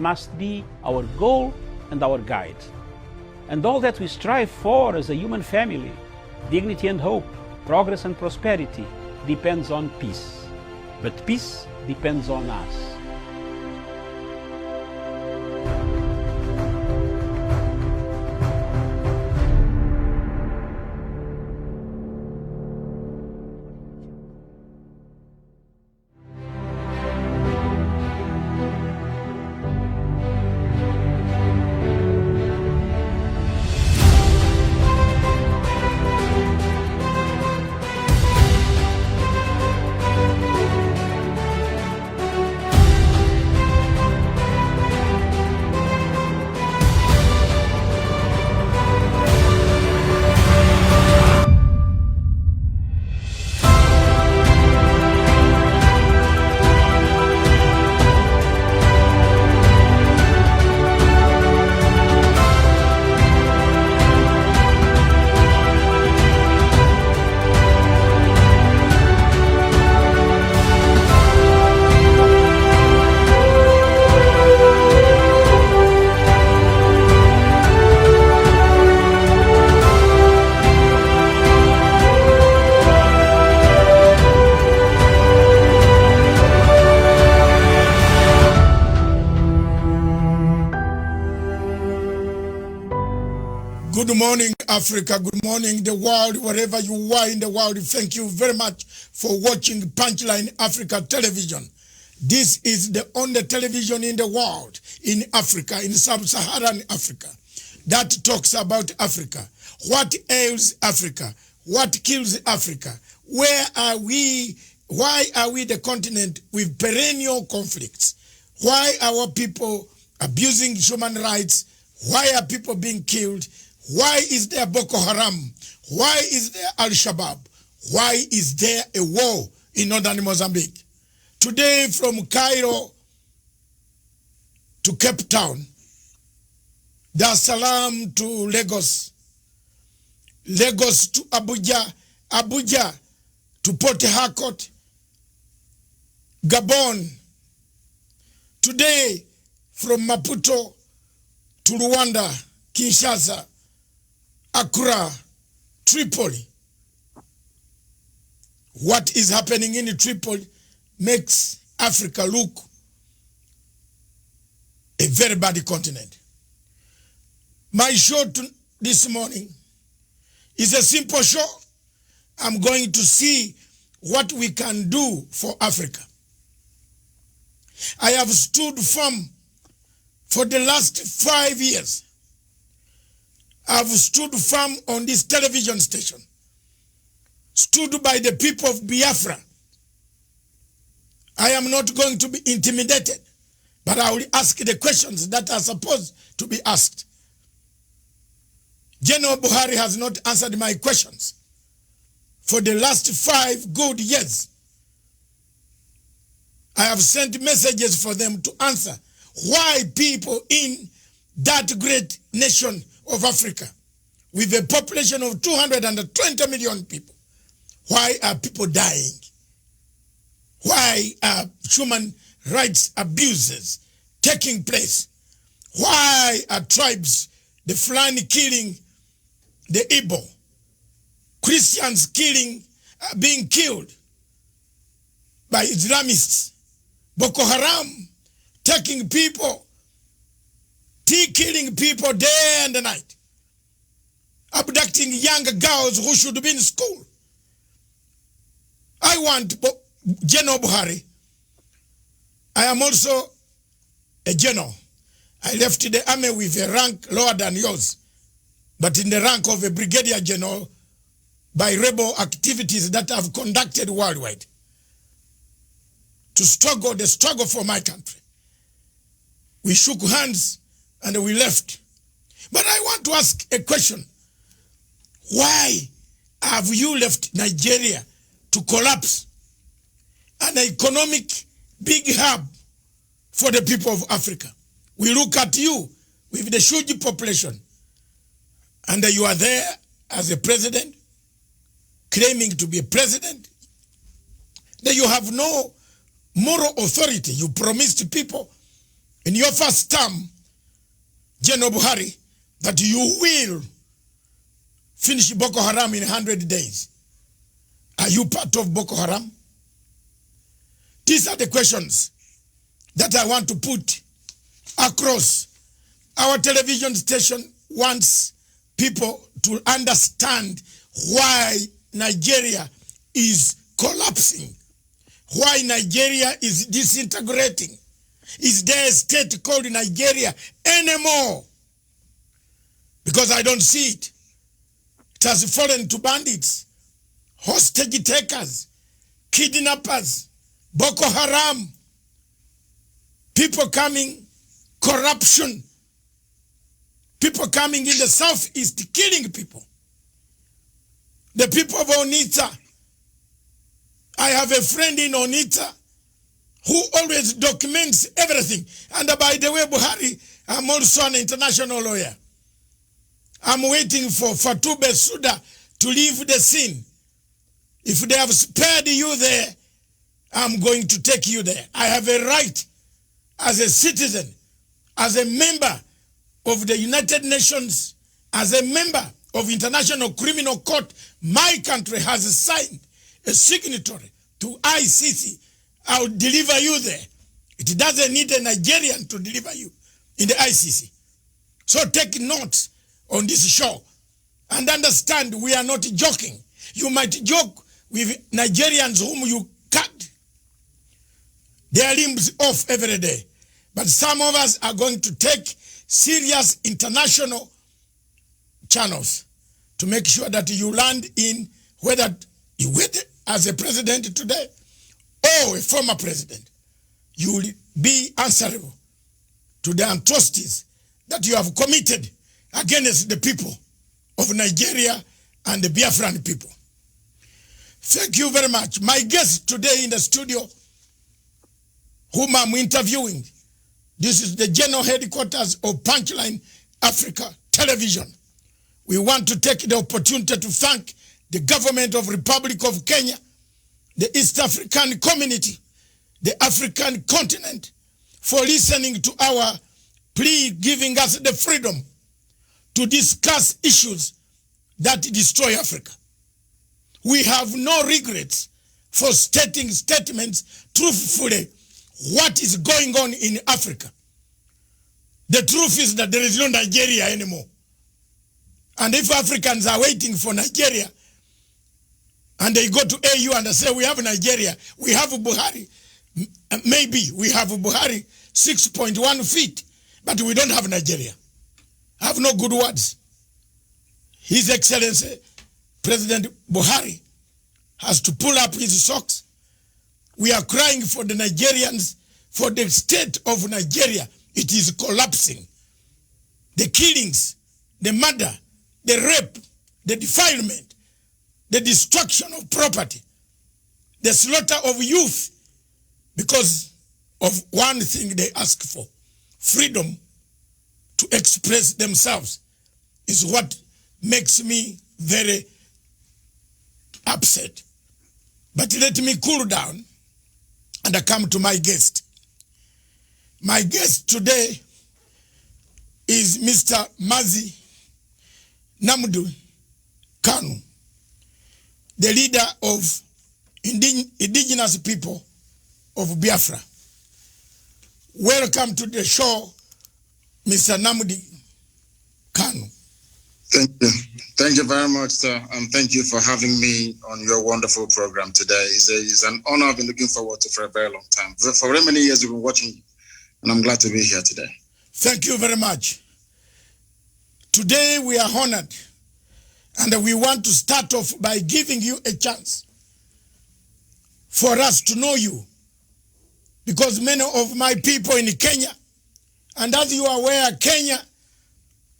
must be our goal and our guide. And all that we strive for as a human family, dignity and hope, progress and prosperity, depends on peace. But peace depends on us. Good morning, Africa. Good morning, the world, wherever you are in the world. Thank you very much for watching Punchline Africa television. This is the only television in the world, in Africa, in sub-Saharan Africa, that talks about Africa. What ails Africa? What kills Africa? Where are we? Why are we the continent with perennial conflicts? Why are our people abusing human rights? Why are people being killed? Why is there Boko Haram? Why is there Al-Shabaab? Why is there a war in northern Mozambique? Today from Cairo to Cape Town, Dar es Salaam to Lagos, Lagos to Abuja, Abuja to Port Harcourt, Gabon. Today from Maputo to Rwanda, Kinshasa, Accra, Tripoli. What is happening in Tripoli makes Africa look a very bad continent. My show this morning is a simple show. I'm going to see what we can do for Africa. I have stood firm for the last 5 years. I've stood firm on this television station, stood by the people of Biafra. I am not going to be intimidated, but I will ask the questions that are supposed to be asked. General Buhari has not answered my questions for the last 5 good years. I have sent messages for them to answer why people in that great nation of Africa, with a population of 220 million people, why are people dying? Why are human rights abuses taking place? Why are tribes, the Fulani killing the Igbo, Christians being killed by Islamists, Boko Haram taking people, killing people day and night, abducting young girls who should be in school? I want General Buhari. I am also a general. I left the army with a rank lower than yours, but in the rank of a brigadier general by rebel activities that I've conducted worldwide to struggle, the struggle for my country. We shook hands and we left. But I want to ask a question. Why have you left Nigeria to collapse, an economic big hub for the people of Africa? We look at you with the huge population, and you are there as a president, claiming to be a president. That you have no moral authority. You promised people in your first term, General Buhari, that you will finish Boko Haram in 100 days. Are you part of Boko Haram? These are the questions that I want to put across. Our television station wants people to understand why Nigeria is collapsing, why Nigeria is disintegrating. Is there a state called Nigeria anymore? Because I don't see it. It has fallen to bandits, hostage takers, kidnappers, Boko Haram, people coming, corruption, people coming in the southeast, killing people. The people of Onitsha. I have a friend in Onitsha who always documents everything. And by the way, Buhari, I'm also an international lawyer. I'm waiting for Fatou Bensouda to leave the scene. If they have spared you there, I'm going to take you there. I have a right as a citizen, as a member of the United Nations, as a member of International Criminal Court. My country has signed a signatory to ICC. I'll deliver you there. It doesn't need a Nigerian to deliver you in the ICC. So take notes on this show and understand we are not joking. You might joke with Nigerians whom you cut their limbs off every day. But some of us are going to take serious international channels to make sure that you land in, whether you wait as a president today or a former president, you will be answerable to the atrocities that you have committed against the people of Nigeria and the Biafran people. Thank you very much. My guest today in the studio, whom I'm interviewing, this is the general headquarters of Punchline Africa Television. We want to take the opportunity to thank the government of Republic of Kenya, the East African community, the African continent, for listening to our plea, giving us the freedom to discuss issues that destroy Africa. We have no regrets for stating statements truthfully what is going on in Africa. The truth is that there is no Nigeria anymore. And if Africans are waiting for Nigeria, and they go to AU and they say, we have Nigeria, we have Buhari, maybe we have Buhari 6.1 feet, but we don't have Nigeria. I have no good words. His Excellency, President Buhari, has to pull up his socks. We are crying for the Nigerians, for the state of Nigeria. It is collapsing. The killings, the murder, the rape, the defilement, the destruction of property, the slaughter of youth, because of one thing they ask for, freedom to express themselves, is what makes me very upset. But let me cool down and I come to my guest. My guest today is Mr. Mazi Nnamdi Kanu, the leader of indigenous people of Biafra. Welcome to the show, Mr. Nnamdi Kanu. Thank you. Thank you very much, sir, and thank you for having me on your wonderful program today. It's an honor I've been looking forward to for a very long time. For very many years we've been watching you, and I'm glad to be here today. Thank you very much. Today we are honored, and we want to start off by giving you a chance for us to know you, because many of my people in Kenya, and as you are aware, Kenya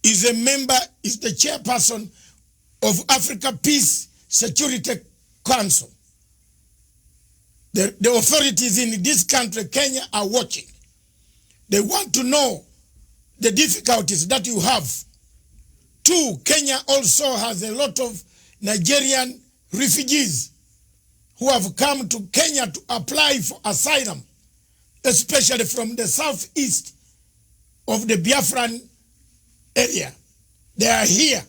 is a member, is the chairperson of Africa Peace Security Council. The authorities in this country, Kenya, are watching. They want to know the difficulties that you have. Two, Kenya also has a lot of Nigerian refugees who have come to Kenya to apply for asylum, especially from the southeast of the Biafran area. They are here.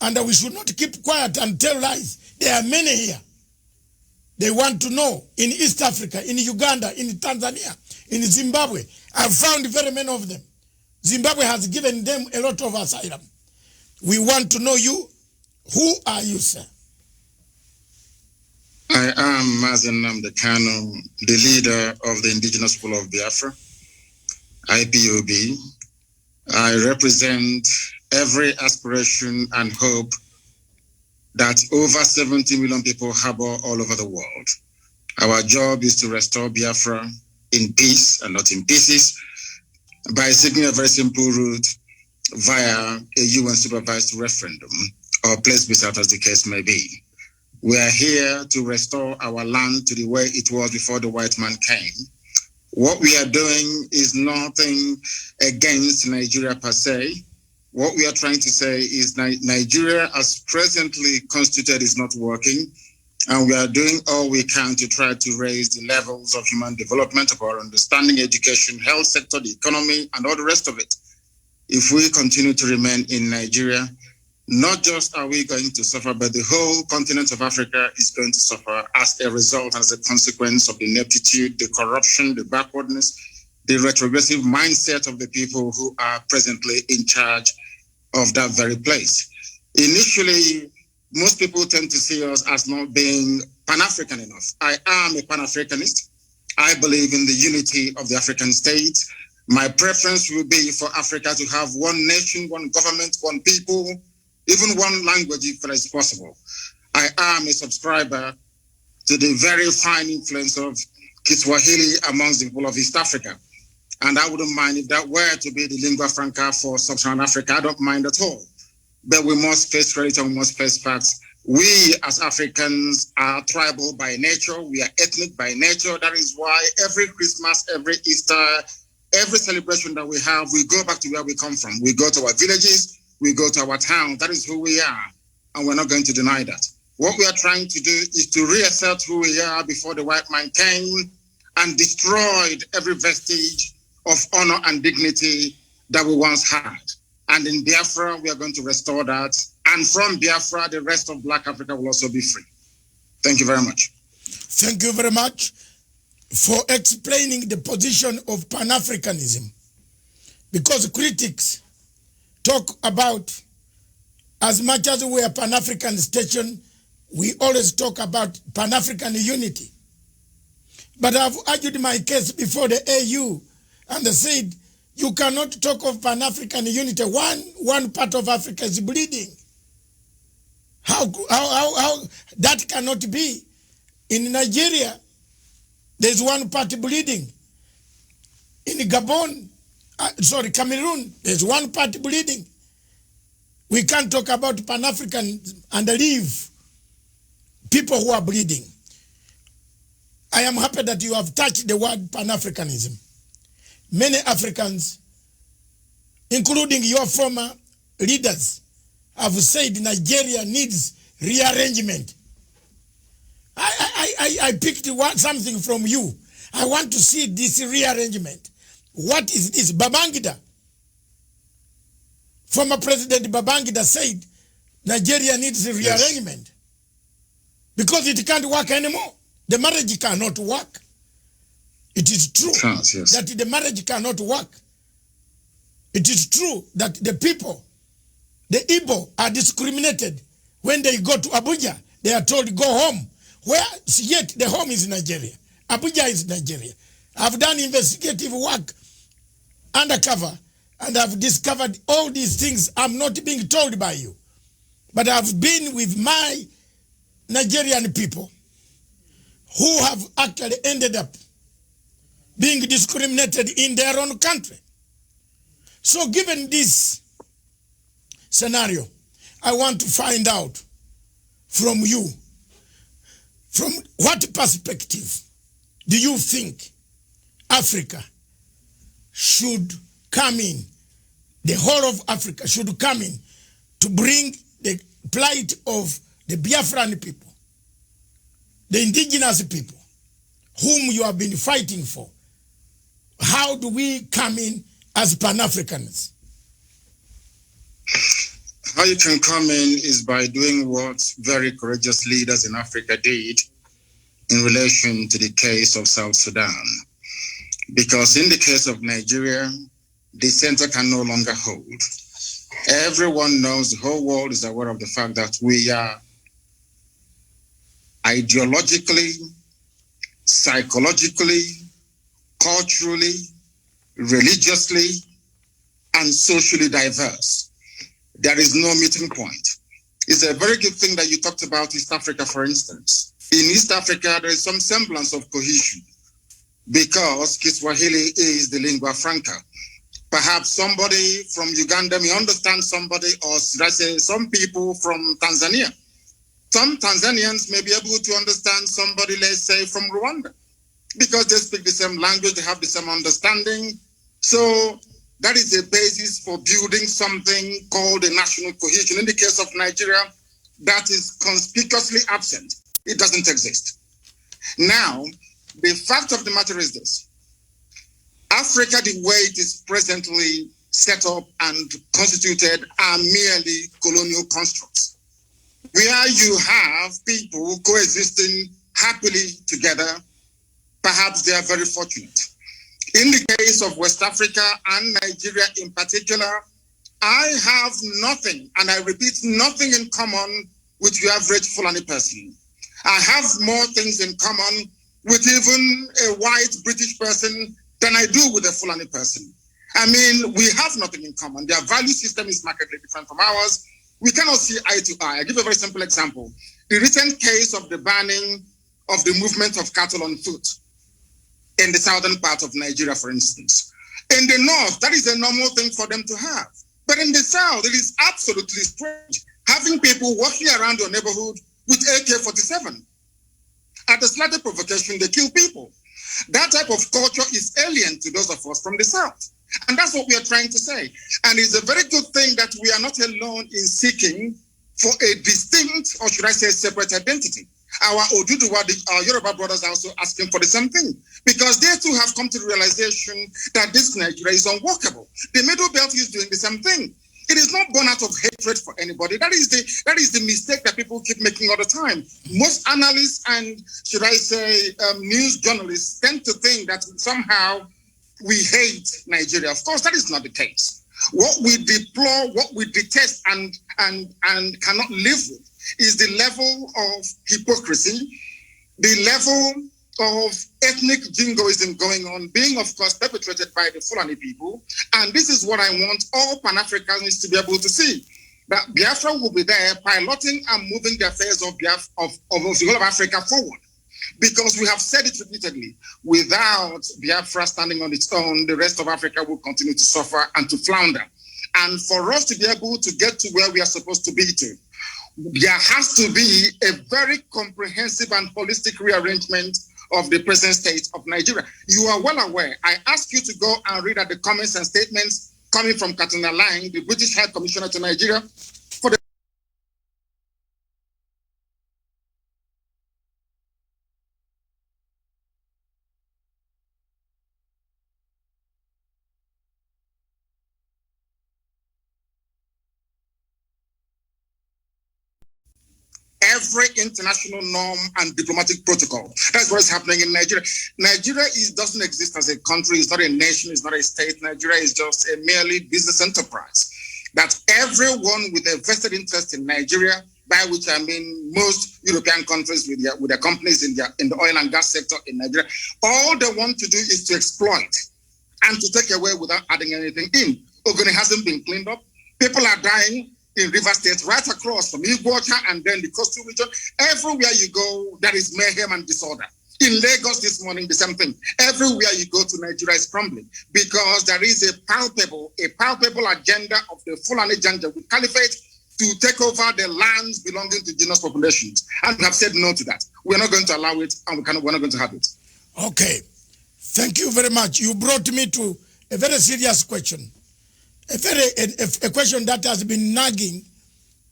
And we should not keep quiet and tell lies. There are many here. They want to know in East Africa, in Uganda, in Tanzania, in Zimbabwe. I've found very many of them. Zimbabwe has given them a lot of asylum. We want to know you. Who are you, sir? I am Mazi Nnamdi, kanu, the leader of the Indigenous People of Biafra, IPOB. I represent every aspiration and hope that over 70 million people harbor all over the world. Our job is to restore Biafra in peace and not in pieces by seeking a very simple route via a UN-supervised referendum or plebiscite, as the case may be. We are here to restore our land to the way it was before the white man came. What we are doing is nothing against Nigeria per se. What we are trying to say is Nigeria as presently constituted is not working, and we are doing all we can to try to raise the levels of human development, of our understanding, education, health sector, the economy, and all the rest of it. If we continue to remain in Nigeria, not just are we going to suffer, but the whole continent of Africa is going to suffer as a result, as a consequence of the ineptitude, the corruption, the backwardness, the retrogressive mindset of the people who are presently in charge of that very place. Initially, most people tend to see us as not being Pan-African enough. I am a Pan-Africanist. I believe in the unity of the African states. My preference will be for Africa to have one nation, one government, one people, even one language if that is possible. I am a subscriber to the very fine influence of Kiswahili amongst the people of East Africa. And I wouldn't mind if that were to be the lingua franca for sub-Saharan Africa. I don't mind at all. But we must face reality and we must face facts. We as Africans are tribal by nature. We are ethnic by nature. That is why every Christmas, every Easter, every celebration that we have, we go back to where we come from. We go to our villages. We go to our town. That is who we are. And we're not going to deny that. What we are trying to do is to reassert who we are before the white man came and destroyed every vestige of honor and dignity that we once had. And in Biafra, we are going to restore that. And from Biafra, the rest of Black Africa will also be free. Thank you very much. Thank you very much for explaining the position of Pan-Africanism. Because critics talk about, as much as we are Pan-African station, we always talk about Pan-African unity. But I've argued my case before the AU, and they said, you cannot talk of Pan-African unity. One part of Africa is bleeding. How that cannot be? In Nigeria, there's one part bleeding. In Gabon, Cameroon, there's one part bleeding. We can't talk about Pan-African and leave people who are bleeding. I am happy that you have touched the word Pan-Africanism. Many Africans, including your former leaders, have said Nigeria needs rearrangement. I picked something from you. I want to see this rearrangement. What is this? Babangida, former President Babangida said Nigeria needs a rearrangement. Yes. Because it can't work anymore. The marriage cannot work. It is true that the marriage cannot work. It is true that the people, the Igbo, are discriminated. When they go to Abuja, they are told go home. Where yet the home is Nigeria. Abuja is Nigeria. I've done investigative work undercover, and I've discovered all these things I'm not being told by you. But I've been with my Nigerian people who have actually ended up being discriminated in their own country. So given this scenario, I want to find out from you, from what perspective do you think Africa should come in, the whole of Africa should come in to bring the plight of the Biafran people, the indigenous people, whom you have been fighting for? How do we come in as Pan-Africans? How you can come in is by doing what very courageous leaders in Africa did in relation to the case of South Sudan. Because in the case of Nigeria, the center can no longer hold. Everyone knows, the whole world is aware of the fact that we are ideologically, psychologically, culturally, religiously, and socially diverse. There is no meeting point. It's a very good thing that you talked about East Africa, for instance. In East Africa, there is some semblance of cohesion because Kiswahili is the lingua franca. Perhaps somebody from Uganda may understand somebody, or should I say some people from Tanzania. Some Tanzanians may be able to understand somebody, let's say, from Rwanda, because they speak the same language, they have the same understanding. So that is a basis for building something called a national cohesion. In the case of Nigeria, that is conspicuously absent. It doesn't exist. Now, the fact of the matter is this. Africa, the way it is presently set up and constituted, are merely colonial constructs, where you have people coexisting happily together. Perhaps they are very fortunate. In the case of West Africa and Nigeria in particular, I have nothing, and I repeat, nothing in common with your average Fulani person. I have more things in common with even a white British person than I do with a Fulani person. I mean, we have nothing in common. Their value system is markedly different from ours. We cannot see eye to eye. I'll give a very simple example. The recent case of the banning of the movement of cattle on foot in the southern part of Nigeria, for instance. In the north, that is a normal thing for them to have. But in the south, it is absolutely strange having people walking around your neighborhood with AK-47. At the slightest provocation, they kill people. That type of culture is alien to those of us from the south. And that's what we are trying to say. And it's a very good thing that we are not alone in seeking for a distinct, or should I say separate identity. Our Oduduwa, our Yoruba brothers are also asking for the same thing, because they too have come to the realization that this Nigeria is unworkable. The Middle Belt is doing the same thing. It is not born out of hatred for anybody. That is the mistake that people keep making all the time. Most analysts and, should I say, news journalists tend to think that somehow we hate Nigeria. Of course, that is not the case. What we deplore, what we detest and cannot live with is the level of hypocrisy, the level of ethnic jingoism going on, being, of course, perpetrated by the Fulani people. And this is what I want all Pan-Africans to be able to see, that Biafra will be there piloting and moving the affairs of the whole of Africa forward. Because we have said it repeatedly, without Biafra standing on its own, the rest of Africa will continue to suffer and to flounder. And for us to be able to get to where we are supposed to be to, there has to be a very comprehensive and holistic rearrangement of the present state of Nigeria. You are well aware. I ask you to go and read the comments and statements coming from Katina Lang, the British High Commissioner to Nigeria, for the every international norm and diplomatic protocol. That's what is happening in Nigeria. Nigeria doesn't exist as a country. It's not a nation. It's not a state. Nigeria is just a merely business enterprise. That everyone with a vested interest in Nigeria, by which I mean most European countries with their companies in the oil and gas sector in Nigeria, all they want to do is to exploit and to take away without adding anything in. Ogoni hasn't been cleaned up. People are dying in River State, right across from Iguacha and then the coastal region. Everywhere you go, there is mayhem and disorder. In Lagos this morning, the same thing. Everywhere you go to, Nigeria is crumbling because there is a palpable agenda of the Fulani Janjaweed Caliphate to take over the lands belonging to indigenous populations. And we have said no to that. We're not going to allow it, and we're not going to have it. Okay. Thank you very much. You brought me to a very serious question. A question that has been nagging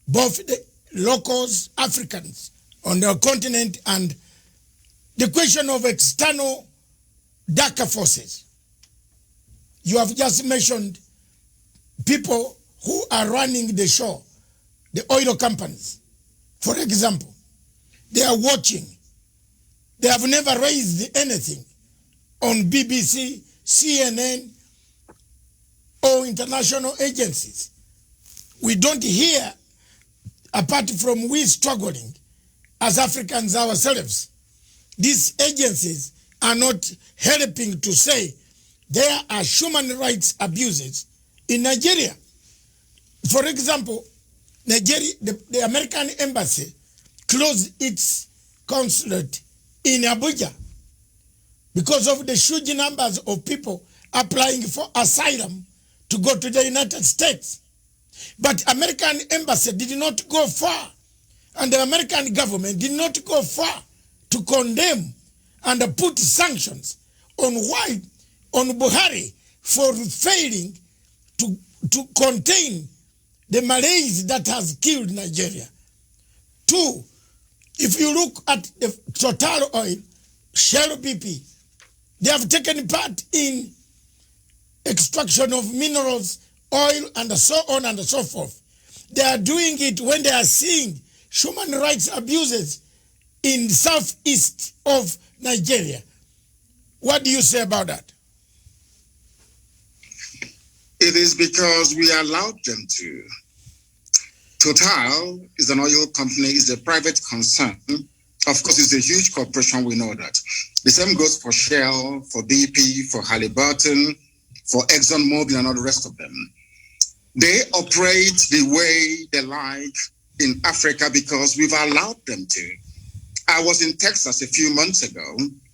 both the locals, Africans on the continent, and the question of external darker forces. You have just mentioned people who are running the show, the oil companies. For example, they are watching. They have never raised anything on BBC, CNN, or international agencies. We don't hear, apart from we struggling as Africans ourselves, these agencies are not helping to say there are human rights abuses in Nigeria. For example, Nigeria, the American embassy closed its consulate in Abuja because of the huge numbers of people applying for asylum to go to the United States. But American embassy did not go far, and the American government did not go far to condemn and put sanctions on Buhari for failing to contain the malaise that has killed Nigeria. 2, if you look at the Total Oil, Shell BP, they have taken part in extraction of minerals, oil, and so on and so forth. They are doing it when they are seeing human rights abuses in southeast of Nigeria. What do you say about that? It is because we allowed them to. Total is an oil company, is a private concern. Of course, it's a huge corporation, we know that. The same goes for Shell, for BP, for Halliburton, for ExxonMobil, and all the rest of them. They operate the way they like in Africa because we've allowed them to. I was in Texas a few months ago.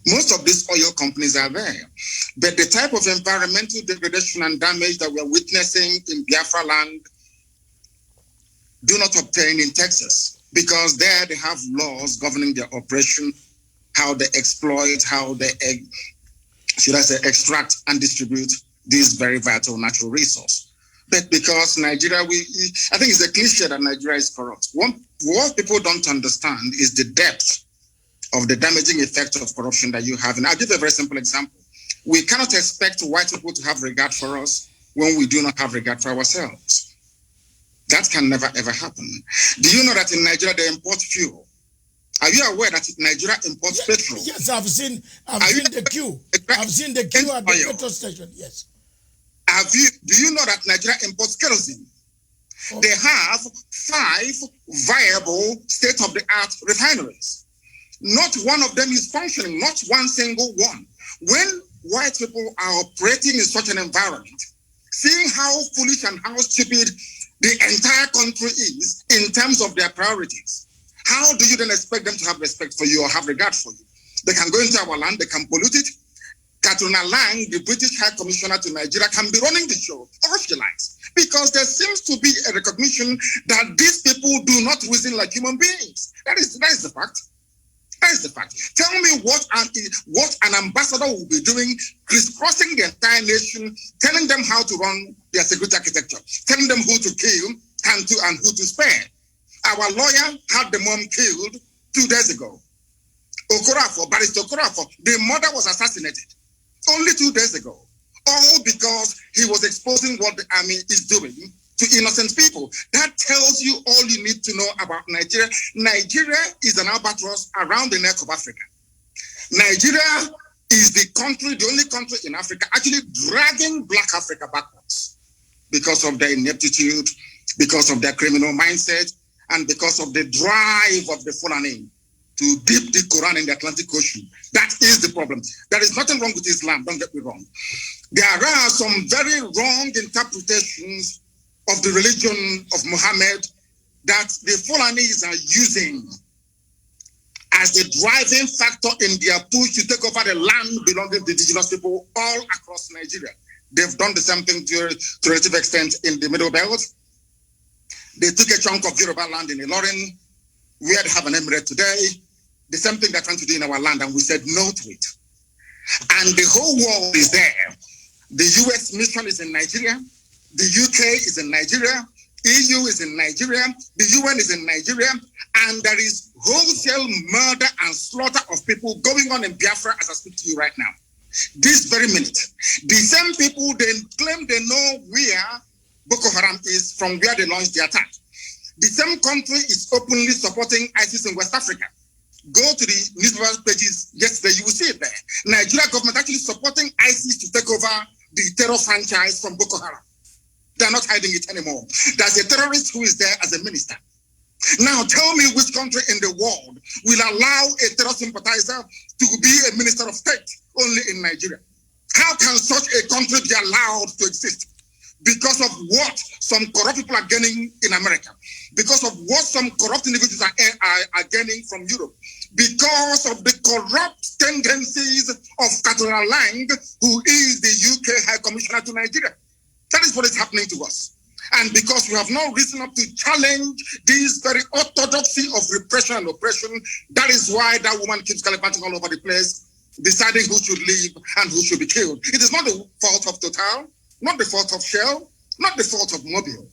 Most of these oil companies are there. But the type of environmental degradation and damage that we're witnessing in Biafra land do not obtain in Texas, because there they have laws governing their operation, how they exploit, how they, extract and distribute this very vital natural resource. But because Nigeria, I think it's a cliche that Nigeria is corrupt. What people don't understand is the depth of the damaging effect of corruption that you have. And I'll give a very simple example. We cannot expect white people to have regard for us when we do not have regard for ourselves. That can never, ever happen. Do you know that in Nigeria they import fuel? Are you aware that Nigeria imports petrol? Yes, I've seen the queue. I've seen the queue at the petrol station, yes. Do you know that Nigeria imports kerosene? Oh. They have 5 viable state-of-the-art refineries. Not one of them is functioning, not one single one. When white people are operating in such an environment, seeing how foolish and how stupid the entire country is in terms of their priorities, how do you then expect them to have respect for you or have regard for you? They can go into our land, they can pollute it. Katrina Lang, the British High Commissioner to Nigeria, can be running the show, or she likes, because there seems to be a recognition that these people do not reason like human beings. That is the fact. That is the fact. Tell me what an ambassador will be doing, crisscrossing the entire nation, telling them how to run their security architecture, telling them who to kill and who to spare. Our lawyer had the mom killed 2 days ago. Barrister Okorafor, the mother was assassinated only 2 days ago. All because he was exposing what the army is doing to innocent people. That tells you all you need to know about Nigeria. Nigeria is an albatross around the neck of Africa. Nigeria is the only country in Africa actually dragging Black Africa backwards because of their ineptitude, because of their criminal mindset, and because of the drive of the Fulani to dip the Quran in the Atlantic Ocean. That is the problem. There is nothing wrong with Islam, don't get me wrong. There are some very wrong interpretations of the religion of Muhammad that the Fulanis are using as the driving factor in their push to take over the land belonging to the indigenous people all across Nigeria. They've done the same thing to a relative extent in the Middle Belt. They took a chunk of Yoruba land in Ilorin, where they have an emirate today. The same thing they're trying to do in our land, and we said no to it. And the whole world is there. The US mission is in Nigeria. The UK is in Nigeria. EU is in Nigeria. The UN is in Nigeria. And there is wholesale murder and slaughter of people going on in Biafra as I speak to you right now. this very minute. The same people they claim they know where Boko Haram is from where they launched the attack. The same country is openly supporting ISIS in West Africa. Go to the newspaper pages yesterday, you will see it there. Nigeria government actually supporting ISIS to take over the terror franchise from Boko Haram. They're not hiding it anymore. There's a terrorist who is there as a minister. Now tell me which country in the world will allow a terror sympathizer to be a minister of state only in Nigeria? How can such a country be allowed to exist? Because of what some corrupt people are gaining in America, because of what some corrupt individuals are gaining from Europe, because of the corrupt tendencies of Catherine Lang, who is the UK High Commissioner to Nigeria. That is what is happening to us. And because we have no reason up to challenge this very orthodoxy of repression and oppression, that is why that woman keeps gallivanting all over the place, deciding who should live and who should be killed. It is not the fault of Total, not the fault of Shell, not the fault of Mobil.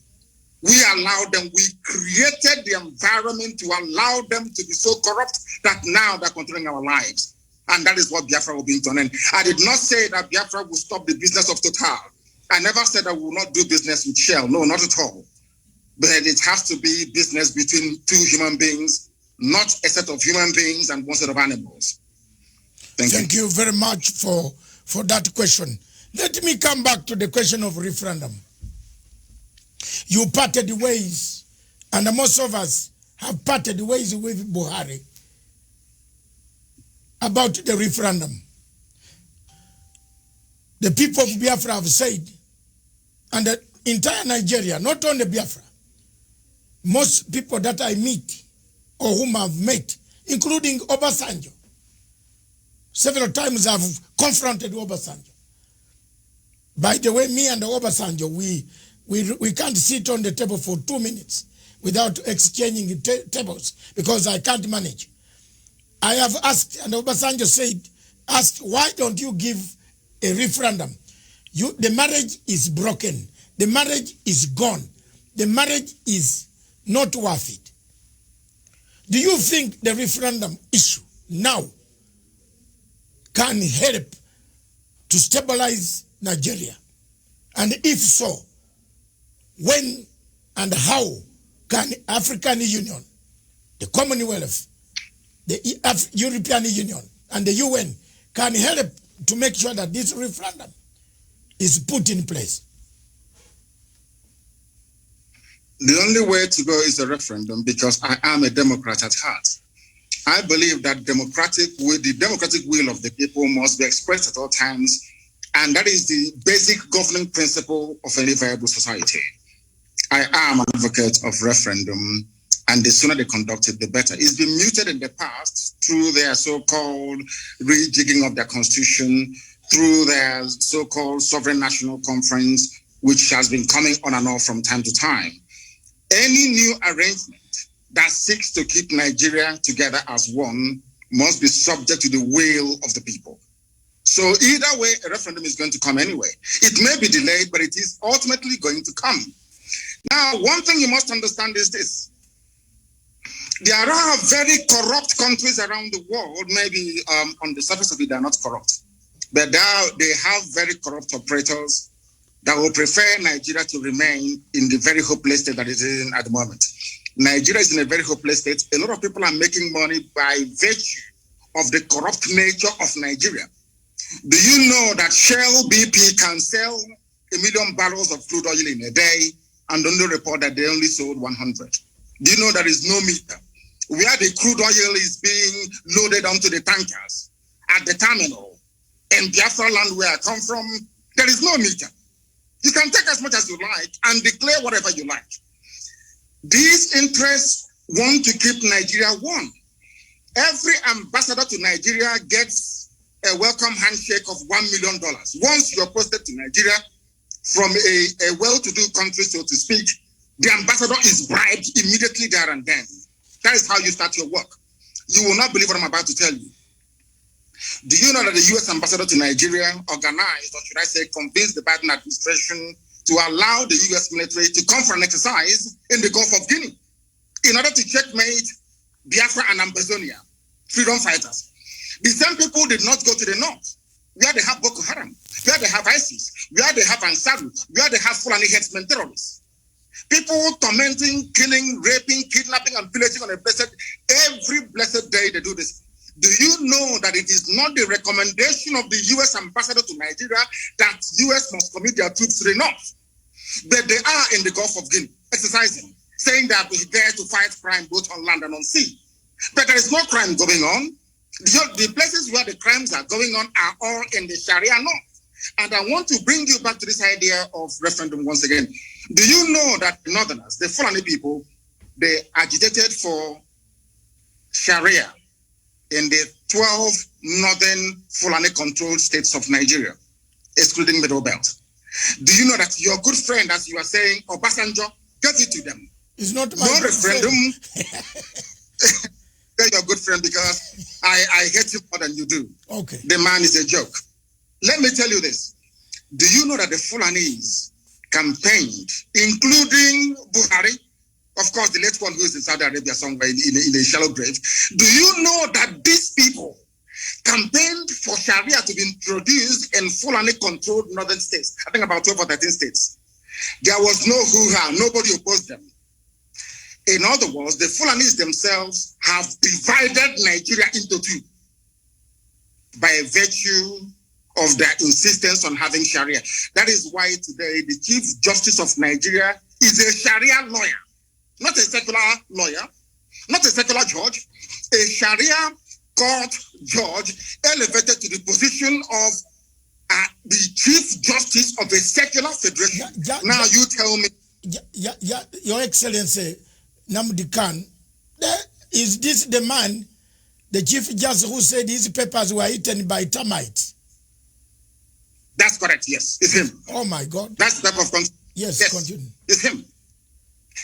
We allowed them, we created the environment to allow them to be so corrupt that now they're controlling our lives. And that is what Biafra will be to an end. I did not say that Biafra will stop the business of Total. I never said I will not do business with Shell. No, not at all. But it has to be business between two human beings, not a set of human beings and one set of animals. Thank you very much for that question. Let me come back to the question of referendum. You parted the ways, and most of us have parted the ways with Buhari about the referendum. The people of Biafra have said, and the entire Nigeria, not only Biafra, most people that I meet or whom I've met, including Obasanjo, several times I've confronted Obasanjo. By the way, me and Obasanjo, we can't sit on the table for 2 minutes without exchanging tables because I can't manage. I have asked, and Obasanjo asked, why don't you give a referendum? The marriage is broken. The marriage is gone. The marriage is not worth it. Do you think the referendum issue now can help to stabilize Nigeria? And if so, when and how can African Union, the Commonwealth, the European Union, and the UN can help to make sure that this referendum is put in place? The only way to go is a referendum, because I am a Democrat at heart. I believe that the democratic will of the people must be expressed at all times, and that is the basic governing principle of any viable society. I am an advocate of referendum, and the sooner they conduct it, the better. It's been muted in the past through their so-called rejigging of their constitution, through their so-called Sovereign National Conference, which has been coming on and off from time to time. Any new arrangement that seeks to keep Nigeria together as one must be subject to the will of the people. So either way, a referendum is going to come anyway. It may be delayed, but it is ultimately going to come. Now, one thing you must understand is this. There are very corrupt countries around the world. Maybe on the surface of it, they're not corrupt. But they have very corrupt operators that will prefer Nigeria to remain in the very hopeless state that it is in at the moment. Nigeria is in a very hopeless state. A lot of people are making money by virtue of the corrupt nature of Nigeria. Do you know that Shell BP can sell 1 million barrels of crude oil in a day and only report that they only sold 100? Do you know there is no meter? Where the crude oil is being loaded onto the tankers at the terminal in Biafra land where I come from, there is no meter. You can take as much as you like and declare whatever you like. These interests want to keep Nigeria one. Every ambassador to Nigeria gets a welcome handshake of $1 million. Once you're posted to Nigeria from a well-to-do country, so to speak, the ambassador is bribed immediately there and then. That is how you start your work. You will not believe what I'm about to tell you. Do you know that the U.S. ambassador to Nigeria organized, or should I say convinced the Biden administration to allow the U.S. military to come for an exercise in the Gulf of Guinea in order to checkmate Biafra and Ambazonia, freedom fighters? The same people did not go to the north. where they have Boko Haram, where they have ISIS, where they have Ansaru, where they have Fulani headsmen terrorists. People tormenting, killing, raping, kidnapping, and pillaging on every blessed day they do this. Do you know that it is not the recommendation of the U.S. ambassador to Nigeria that U.S. must commit their troops to the north? But they are in the Gulf of Guinea, exercising, saying that we're there to fight crime both on land and on sea. But there is no crime going on. The places where the crimes are going on are all in the Sharia north. And I want to bring you back to this idea of referendum once again. Do you know that the Northerners, the Fulani people, they agitated for Sharia in the 12 northern Fulani-controlled states of Nigeria, excluding Middle Belt? Do you know that your good friend, as you are saying, Obasanjo, gave it to them? It's not my no referendum. They're your good friend because I hate him more than you do. Okay. The man is a joke. Let me tell you this. Do you know that the Fulanis campaigned, including Buhari, of course, the late one who is in Saudi Arabia somewhere in a shallow grave? Do you know that these people campaigned for Sharia to be introduced in Fulani-controlled northern states? I think about 12 or 13 states. There was no hoo-ha. Nobody opposed them. In other words, the Fulanis themselves have divided Nigeria into two by virtue of their insistence on having Sharia. That is why today the Chief Justice of Nigeria is a Sharia lawyer, not a secular lawyer, not a secular judge, a Sharia court judge elevated to the position of the Chief Justice of a secular federation. Now you tell me. Your Excellency, Nnamdi Kanu, is this the man, the Chief Justice, who said his papers were eaten by termites? That's correct, yes. It's him. Oh my God. That's the type of yes, continue. It's him.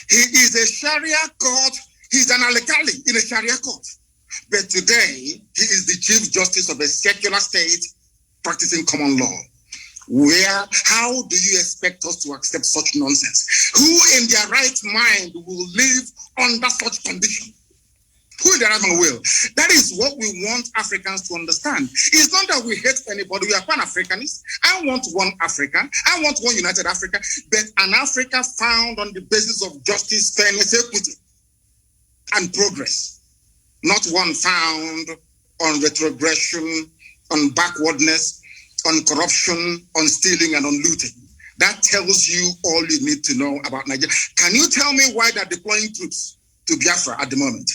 He is a Sharia court. He's an alkali in a Sharia court. But today, he is the Chief Justice of a secular state practicing common law. How do you expect us to accept such nonsense? Who in their right mind will live under such condition? Who in their right mind will? That is what we want Africans to understand. It's not that we hate anybody. We are Pan-Africanists. I want one Africa. I want one united Africa. But an Africa found on the basis of justice, fairness, equity, and progress. Not one found on retrogression, on backwardness, on corruption, on stealing, and on looting. That tells you all you need to know about Nigeria. Can you tell me why they're deploying troops to Biafra at the moment?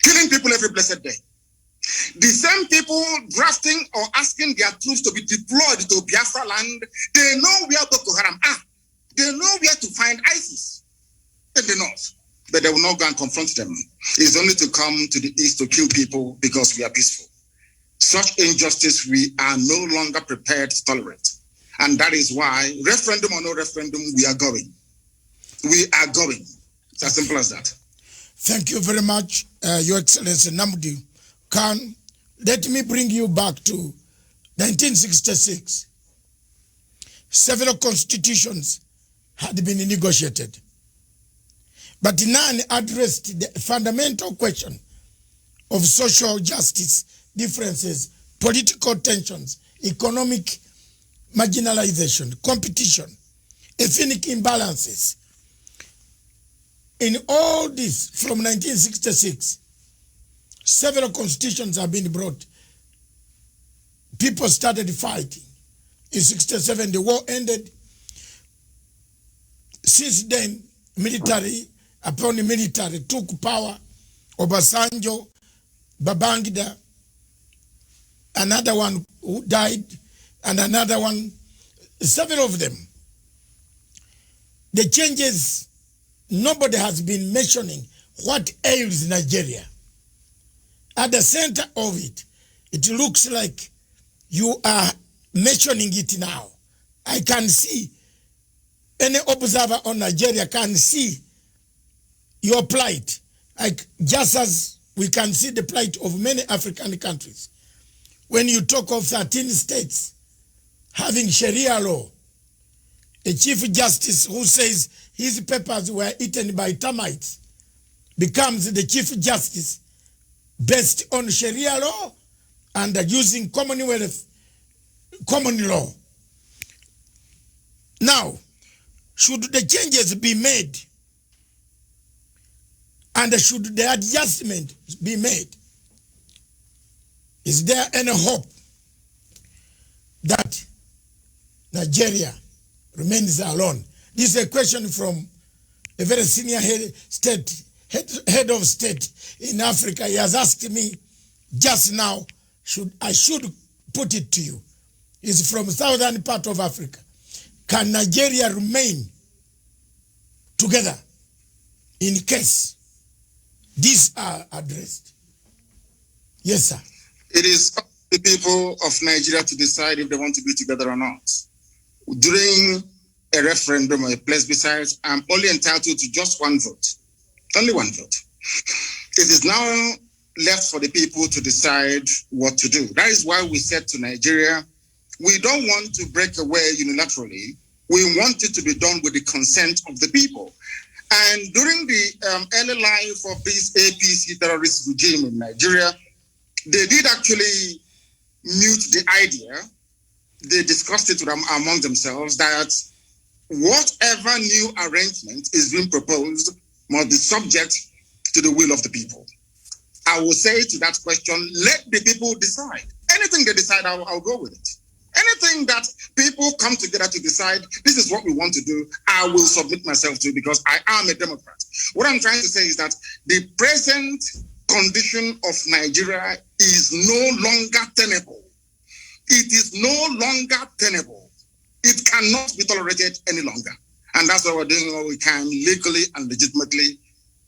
Killing people every blessed day. The same people drafting or asking their troops to be deployed to Biafra land, they know where Boko Haram are. They know where to find ISIS in the north. But they will not go and confront them. It's only to come to the east to kill people because we are peaceful. Such injustice we are no longer prepared to tolerate. And that is why, referendum or no referendum, we are going. We are going. It's as simple as that. Thank you very much, Your Excellency Nnamdi Kanu. Let me bring you back to 1966. Several constitutions had been negotiated, but none addressed the fundamental question of social justice, differences, political tensions, economic marginalization, competition, ethnic imbalances. In all this, from 1966, several constitutions have been brought. People started fighting. In 67, the war ended. Since then, military took power. Obasanjo, Babangida, another one who died, and another one, several of them. The changes, nobody has been mentioning what ails Nigeria. At the center of it, it looks like you are mentioning it now. I can see, any observer on Nigeria can see your plight, like just as we can see the plight of many African countries. When you talk of 13 states having Sharia law, a Chief Justice who says his papers were eaten by termites becomes the Chief Justice based on Sharia law and using Commonwealth common law. Now, should the changes be made and should the adjustment be made, is there any hope that Nigeria remains alone? This is a question from a very senior head of state in Africa. He has asked me just now, I should put it to you. He's from southern part of Africa. Can Nigeria remain together in case these are addressed? Yes, sir. It is up to the people of Nigeria to decide if they want to be together or not. During a referendum or a plebiscite, I'm only entitled to just one vote. Only one vote. It is now left for the people to decide what to do. That is why we said to Nigeria, we don't want to break away unilaterally. We want it to be done with the consent of the people. And during the early life of this APC terrorist regime in Nigeria, they did actually mute the idea. They discussed it among themselves that whatever new arrangement is being proposed must be subject to the will of the people. I will say to that question, let the people decide. Anything they decide, I'll go with it. Anything that people come together to decide, this is what we want to do, I will submit myself to because I am a Democrat. What I'm trying to say is that the present condition of Nigeria is no longer tenable. It is no longer tenable. It cannot be tolerated any longer. And that's why we're doing what we can legally and legitimately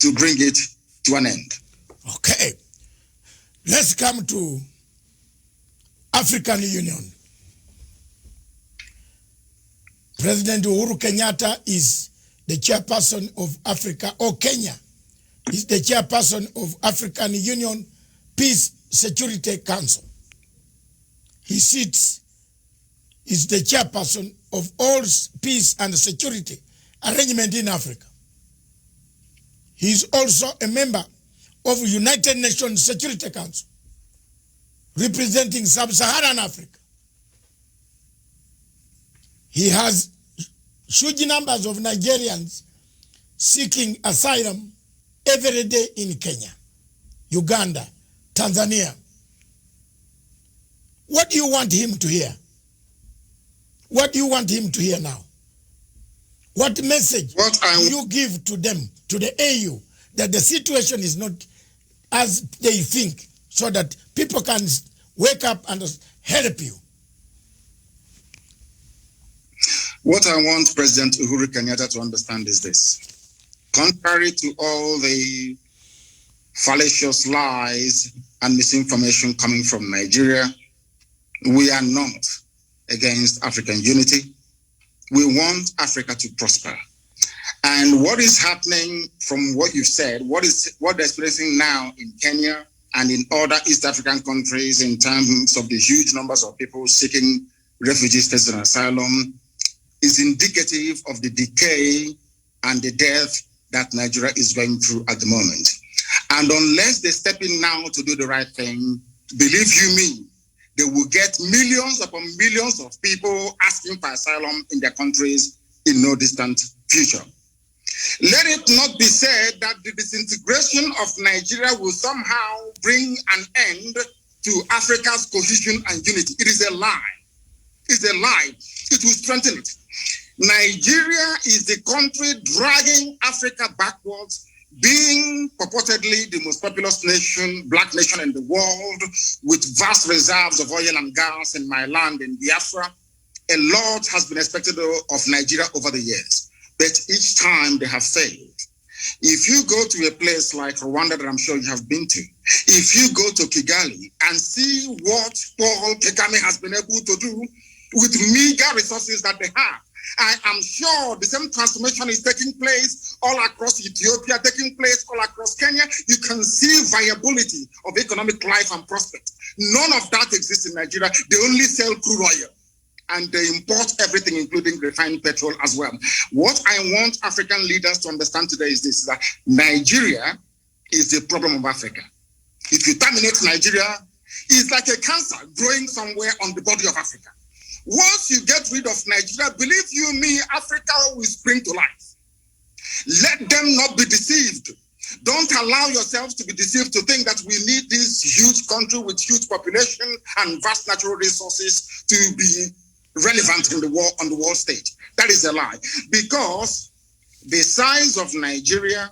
to bring it to an end. Okay. Let's come to African Union. President Uhuru Kenyatta is the chairperson of Africa, or Kenya is the chairperson of African Union Peace Security Council. He sits, is the chairperson of all peace and security arrangement in Africa. He is also a member of United Nations Security Council, representing Sub-Saharan Africa. He has huge numbers of Nigerians seeking asylum every day in Kenya, Uganda, Tanzania. What do you want him to hear? What do you want him to hear now? What message do you give to them, to the AU, that the situation is not as they think, so that people can wake up and help you? What I want President Uhuru Kenyatta to understand is this. Contrary to all the fallacious lies and misinformation coming from Nigeria, we are not against African unity. We want Africa to prosper. And what is happening from what you've said, what they're experiencing now in Kenya and in other East African countries in terms of the huge numbers of people seeking refugee status and asylum, is indicative of the decay and the death that Nigeria is going through at the moment. And unless they step in now to do the right thing, believe you me, they will get millions upon millions of people asking for asylum in their countries in no distant future. Let it not be said that the disintegration of Nigeria will somehow bring an end to Africa's cohesion and unity. It is a lie. It's a lie. It will strengthen it. Nigeria is the country dragging Africa backwards, being purportedly the most populous nation, black nation in the world, with vast reserves of oil and gas in my land in Biafra. A lot has been expected of Nigeria over the years, but each time they have failed. If you go to a place like Rwanda that I'm sure you have been to, if you go to Kigali and see what Paul Kagame has been able to do with meager resources that they have, I am sure the same transformation is taking place all across Ethiopia, taking place all across Kenya. You can see viability of economic life and prospect. None of that exists in Nigeria. They only sell crude oil and they import everything, including refined petrol as well. What I want African leaders to understand today is this, that Nigeria is the problem of Africa. If you terminate Nigeria, it's like a cancer growing somewhere on the body of Africa. Once you get rid of Nigeria, believe you me, Africa will spring to life. Let them not be deceived. Don't allow yourselves to be deceived to think that we need this huge country with huge population and vast natural resources to be relevant in the world, on the world stage. That is a lie. Because the size of Nigeria,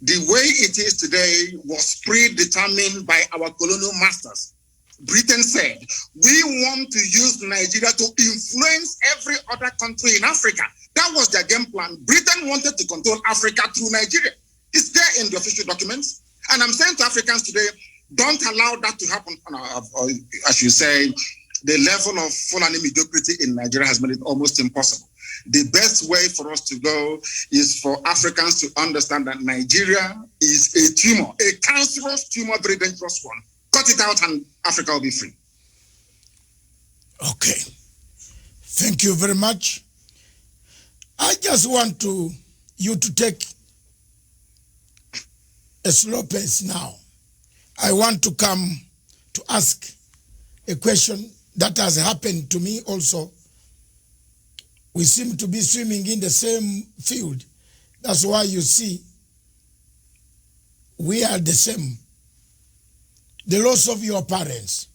the way it is today, was predetermined by our colonial masters. Britain said, we want to use Nigeria to influence every other country in Africa. That was their game plan. Britain wanted to control Africa through Nigeria. It's there in the official documents. And I'm saying to Africans today, don't allow that to happen. As you say, the level of Fulani mediocrity in Nigeria has made it almost impossible. The best way for us to go is for Africans to understand that Nigeria is a tumor, a cancerous tumor, very dangerous one. Cut it out and Africa will be free. Okay. Thank you very much. I just want you to take a slow pace now. I want to come to ask a question that has happened to me also. We seem to be swimming in the same field. That's why you see we are the same. The loss of your parents.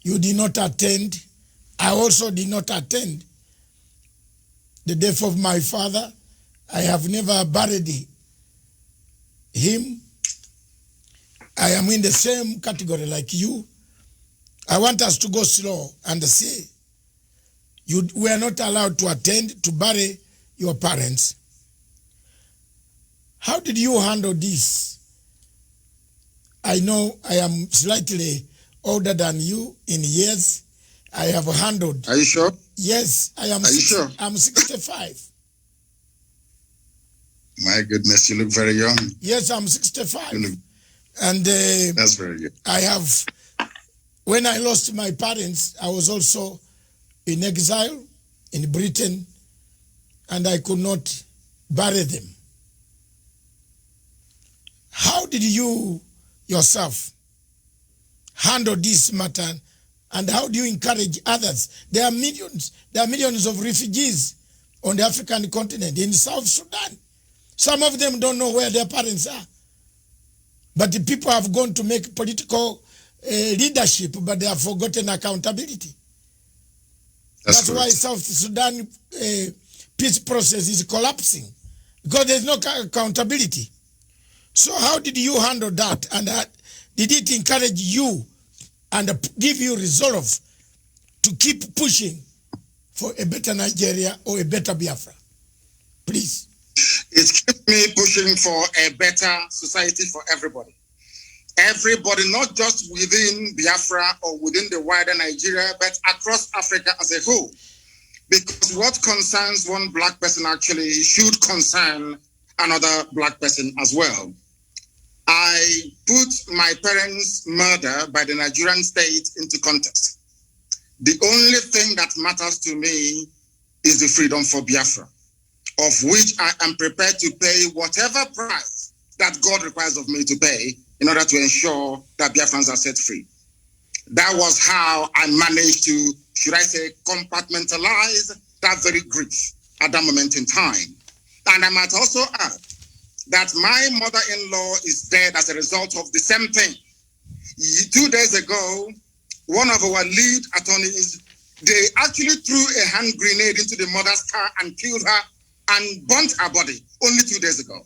You did not attend. I also did not attend the death of my father. I have never buried him. I am in the same category like you. I want us to go slow and say, you were not allowed to attend to bury your parents. How did you handle this? I know I am slightly older than you in years. I have handled. Are you sure? Yes, I am. Are you sure? I'm 65. My goodness, you look very young. Yes, I'm 65. And that's very good. I have, when I lost my parents, I was also in exile in Britain, and I could not bury them. How did you yourself handle this matter, and how do you encourage others? There are millions of refugees on the African continent, in South Sudan. Some of them don't know where their parents are. But the people have gone to make political leadership, but they have forgotten accountability. That's why South Sudan peace process is collapsing, because there's no accountability. So how did you handle that? And did it encourage you and give you resolve to keep pushing for a better Nigeria or a better Biafra? Please. It keeps me pushing for a better society for everybody. Everybody, not just within Biafra or within the wider Nigeria, but across Africa as a whole. Because what concerns one black person actually should concern another black person as well. I put my parents' murder by the Nigerian state into context. The only thing that matters to me is the freedom for Biafra, of which I am prepared to pay whatever price that God requires of me to pay in order to ensure that Biafrans are set free. That was how I managed to, should I say, compartmentalize that very grief at that moment in time. And I might also add that my mother-in-law is dead as a result of the same thing. 2 days ago, one of our lead attorneys, they actually threw a hand grenade into the mother's car and killed her and burnt her body only 2 days ago.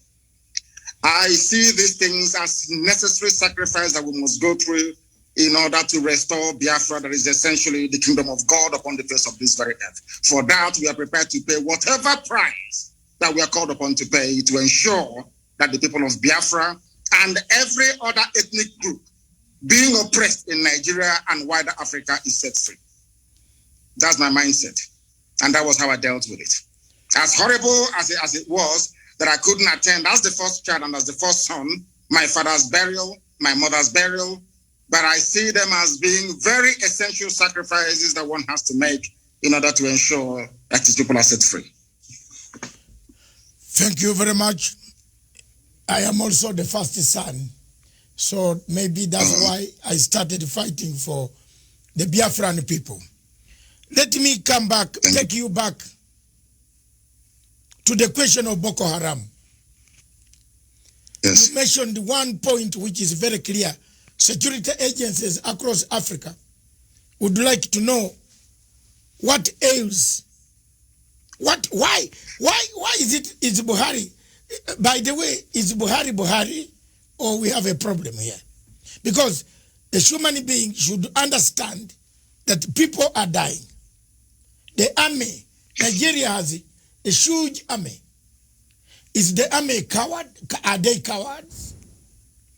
I see these things as necessary sacrifice that we must go through in order to restore Biafra, that is essentially the kingdom of God upon the face of this very earth. For that, we are prepared to pay whatever price that we are called upon to pay to ensure that the people of Biafra and every other ethnic group being oppressed in Nigeria and wider Africa is set free. That's my mindset. And that was how I dealt with it. As horrible as it was that I couldn't attend as the first child and as the first son, my father's burial, my mother's burial, but I see them as being very essential sacrifices that one has to make in order to ensure that these people are set free. Thank you very much. I am also the first son, so maybe that's why I started fighting for the Biafran people. Let me come back, take you back to the question of Boko Haram. Yes. You mentioned one point which is very clear. Security agencies across Africa would like to know what ails. Why is Buhari? By the way, is Buhari, or we have a problem here? Because a human being should understand that people are dying. The army, Nigeria has a huge army. Is the army a coward? Are they cowards?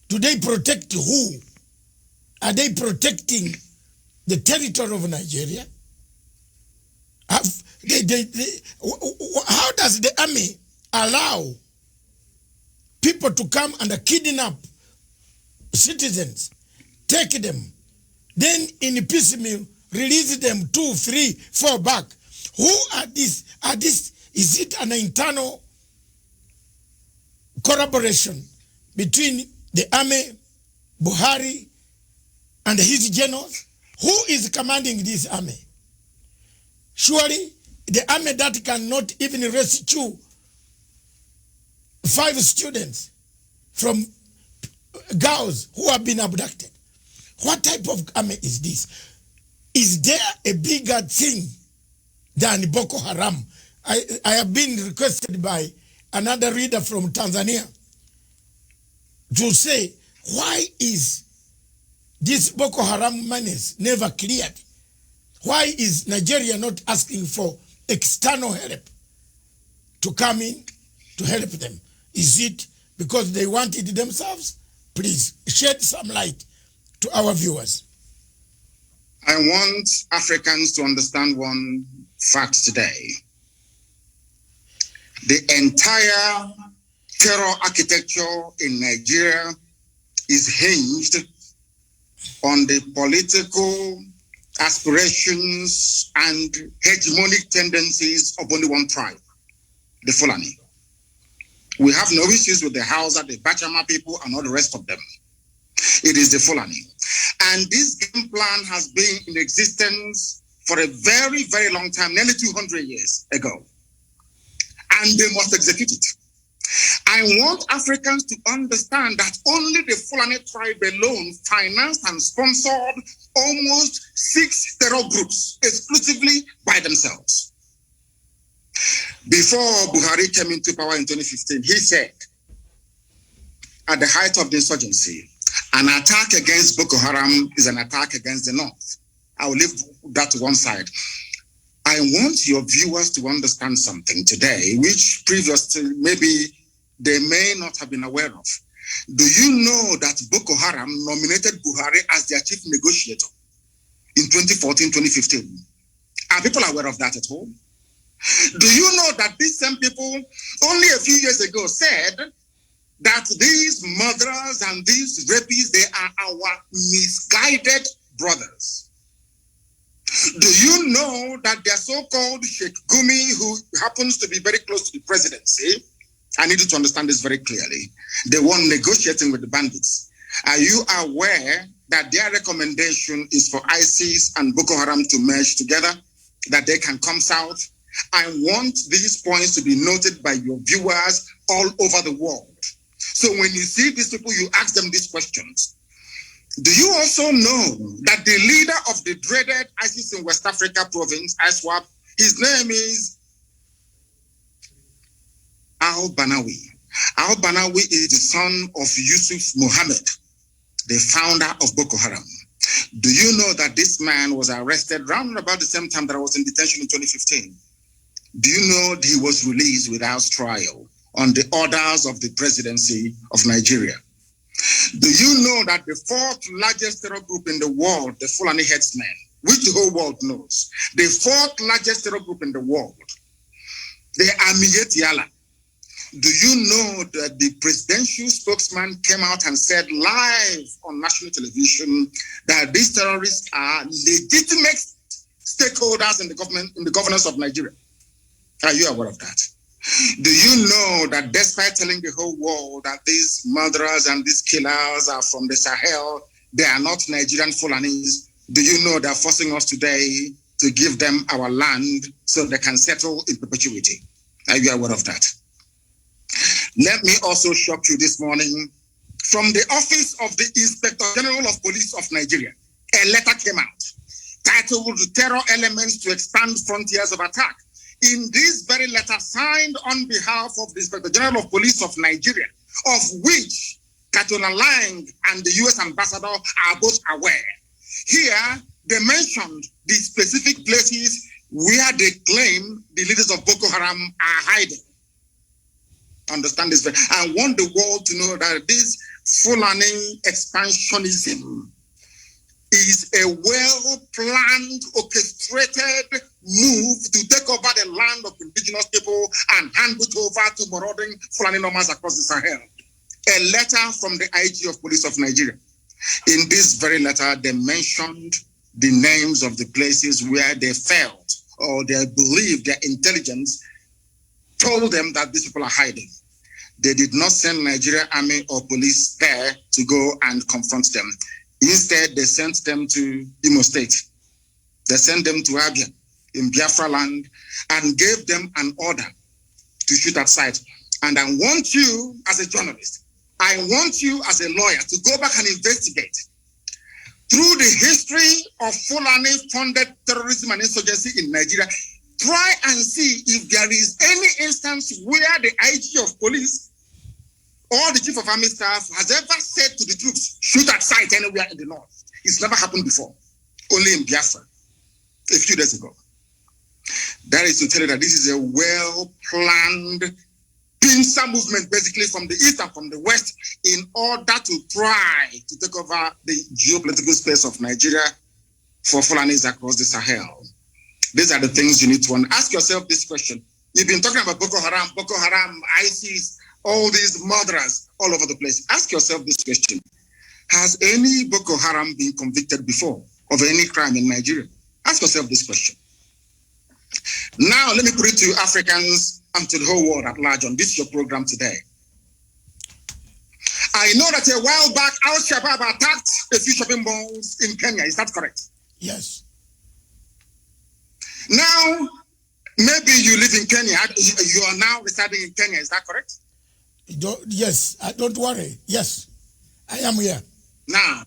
Do they protect who? Are they protecting the territory of Nigeria? How does the army allow people to come and kidnap citizens, take them, then in piecemeal release them 2, 3, 4 back? Who are these? Is it an internal collaboration between the army, Buhari, and his generals? Who is commanding this army? Surely the army that cannot even rescue 5 students from girls who have been abducted. What type of army is this? Is there a bigger thing than Boko Haram? I have been requested by another reader from Tanzania to say, why is this Boko Haram menace never cleared? Why is Nigeria not asking for external help to come in to help them? Is it because they want it themselves? Please shed some light to our viewers. I want Africans to understand one fact today. The entire terror architecture in Nigeria is hinged on the political aspirations and hegemonic tendencies of only one tribe, the Fulani. We have no issues with the Hausa, the Bachama people, and all the rest of them. It is the Fulani. And this game plan has been in existence for a very, very long time, nearly 200 years ago. And they must execute it. I want Africans to understand that only the Fulani tribe alone financed and sponsored almost 6 terror groups exclusively by themselves. Before Buhari came into power in 2015, he said, at the height of the insurgency, an attack against Boko Haram is an attack against the North. I will leave that to one side. I want your viewers to understand something today, which previously maybe they may not have been aware of. Do you know that Boko Haram nominated Buhari as their chief negotiator in 2014-2015? Are people aware of that at all? Do you know that these same people only a few years ago said that these murderers and these rapists, they are our misguided brothers? Do you know that their so-called Sheikh Gumi, who happens to be very close to the presidency, I need you to understand this very clearly, the one negotiating with the bandits, are you aware that their recommendation is for ISIS and Boko Haram to merge together, that they can come south? I want these points to be noted by your viewers all over the world. So when you see these people, you ask them these questions. Do you also know that the leader of the dreaded ISIS in West Africa province, ISWAP, his name is Al-Banawi. Al-Banawi is the son of Yusuf Mohammed, the founder of Boko Haram. Do you know that this man was arrested around about the same time that I was in detention in 2015? Do you know that he was released without trial on the orders of the presidency of Nigeria? Do you know that the 4th largest terror group in the world, the Fulani Headsmen, which the whole world knows, the 4th largest terror group in the world, they are Miyetiala. Do you know that the presidential spokesman came out and said live on national television that these terrorists are legitimate stakeholders in the government, in the governance of Nigeria? Are you aware of that? Do you know that despite telling the whole world that these murderers and these killers are from the Sahel, they are not Nigerian Fulanis? Do you know they're forcing us today to give them our land so they can settle in perpetuity. Are you aware of that? Let me also shock you this morning. From the office of the Inspector General of Police of Nigeria, a letter came out titled Terror Elements to Expand Frontiers of Attack. In this very letter, signed on behalf of the Inspector General of Police of Nigeria, of which Katona Lang and the U.S. Ambassador are both aware. Here, they mentioned the specific places where they claim the leaders of Boko Haram are hiding. Understand this? I want the world to know that this Fulani expansionism is a well-planned, orchestrated move to take over the land of indigenous people and hand it over to marauding Fulani nomads across the Sahel. A letter from the IG of Police of Nigeria. In this very letter, they mentioned the names of the places where they felt or they believed their intelligence told them that these people are hiding. They did not send Nigeria Army or police there to go and confront them. Instead, they sent them to Imo State. They sent them to Abia in Biafra land and gave them an order to shoot at sight. And I want you as a journalist, I want you as a lawyer to go back and investigate through the history of Fulani-funded terrorism and insurgency in Nigeria. Try and see if there is any instance where the IG of police or the chief of army staff has ever said to the troops, shoot at sight anywhere in the north. It's never happened before, only in Biafra a few days ago. That is to tell you that this is a well-planned pincer movement, basically from the east and from the west, in order to try to take over the geopolitical space of Nigeria for Fulanis across the Sahel. These are the things you need to ask yourself this question. You've been talking about Boko Haram, ISIS, all these murderers all over the place. Ask yourself this question. Has any Boko Haram been convicted before of any crime in Nigeria? Ask yourself this question. Now, let me put it to Africans and to the whole world at large on this your program today. I know that a while back, Al-Shabaab attacked a few shopping malls in Kenya. Is that correct? Yes. Now, maybe you live in Kenya. You are now residing in Kenya. Is that correct? Yes. Don't worry. Yes. I am here. Now,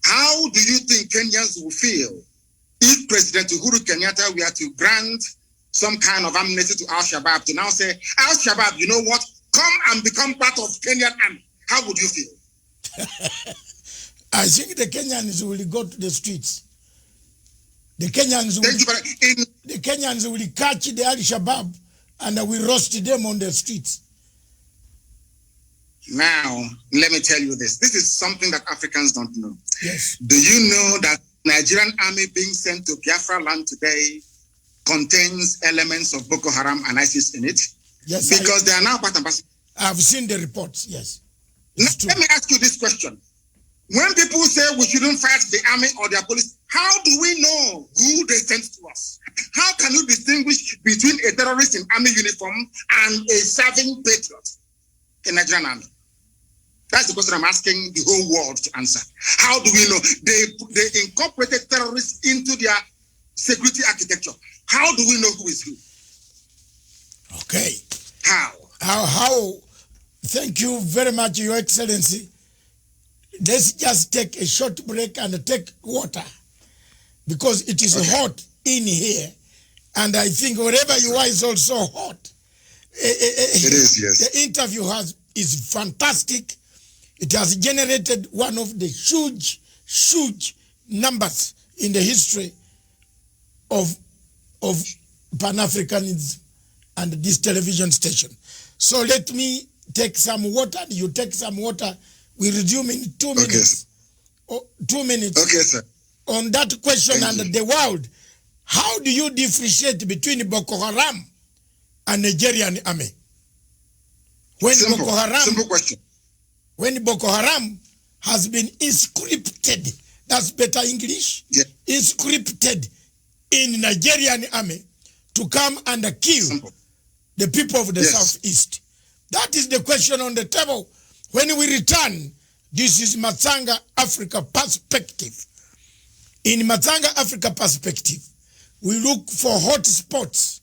how do you think Kenyans will feel if President Uhuru Kenyatta were to grant some kind of amnesty to Al-Shabaab to now say, Al-Shabaab, you know what? Come and become part of Kenyan army. How would you feel? I think the Kenyans will go to the streets. The Kenyans will catch the Al-Shabaab and will roast them on the streets. Now, let me tell you this. This is something that Africans don't know. Yes. Do you know that Nigerian army being sent to Biafra land today contains elements of Boko Haram and ISIS in it? Yes. Because they are now part and parcel. I've seen the reports, yes. Now, let me ask you this question. When people say we shouldn't fight the army or their police, how do we know who they sent to us? How can you distinguish between a terrorist in army uniform and a serving patriot in Nigerian army? That's the question I'm asking the whole world to answer. How do we know? They incorporated terrorists into their security architecture. How do we know who is who? Okay. How? How? Thank you very much, Your Excellency. Let's just take a short break and take water because it is hot in here. And I think wherever you are is also hot. It is, yes. The interview is fantastic. It has generated one of the huge numbers in the history of Pan-Africanism and this television station. So let me take some water. You take some water. We resume in 2 minutes. Okay. 2 minutes. Okay, sir. On that question Thank and you. the world, how do you differentiate between Boko Haram and Nigerian army? Simple question. When Boko Haram has been inscripted, that's better English, Yeah. inscripted in Nigerian army to come and kill the people of the Southeast. That is the question on the table. When we return, this is Matsanga Africa Perspective. In Matsanga Africa Perspective, we look for hot spots.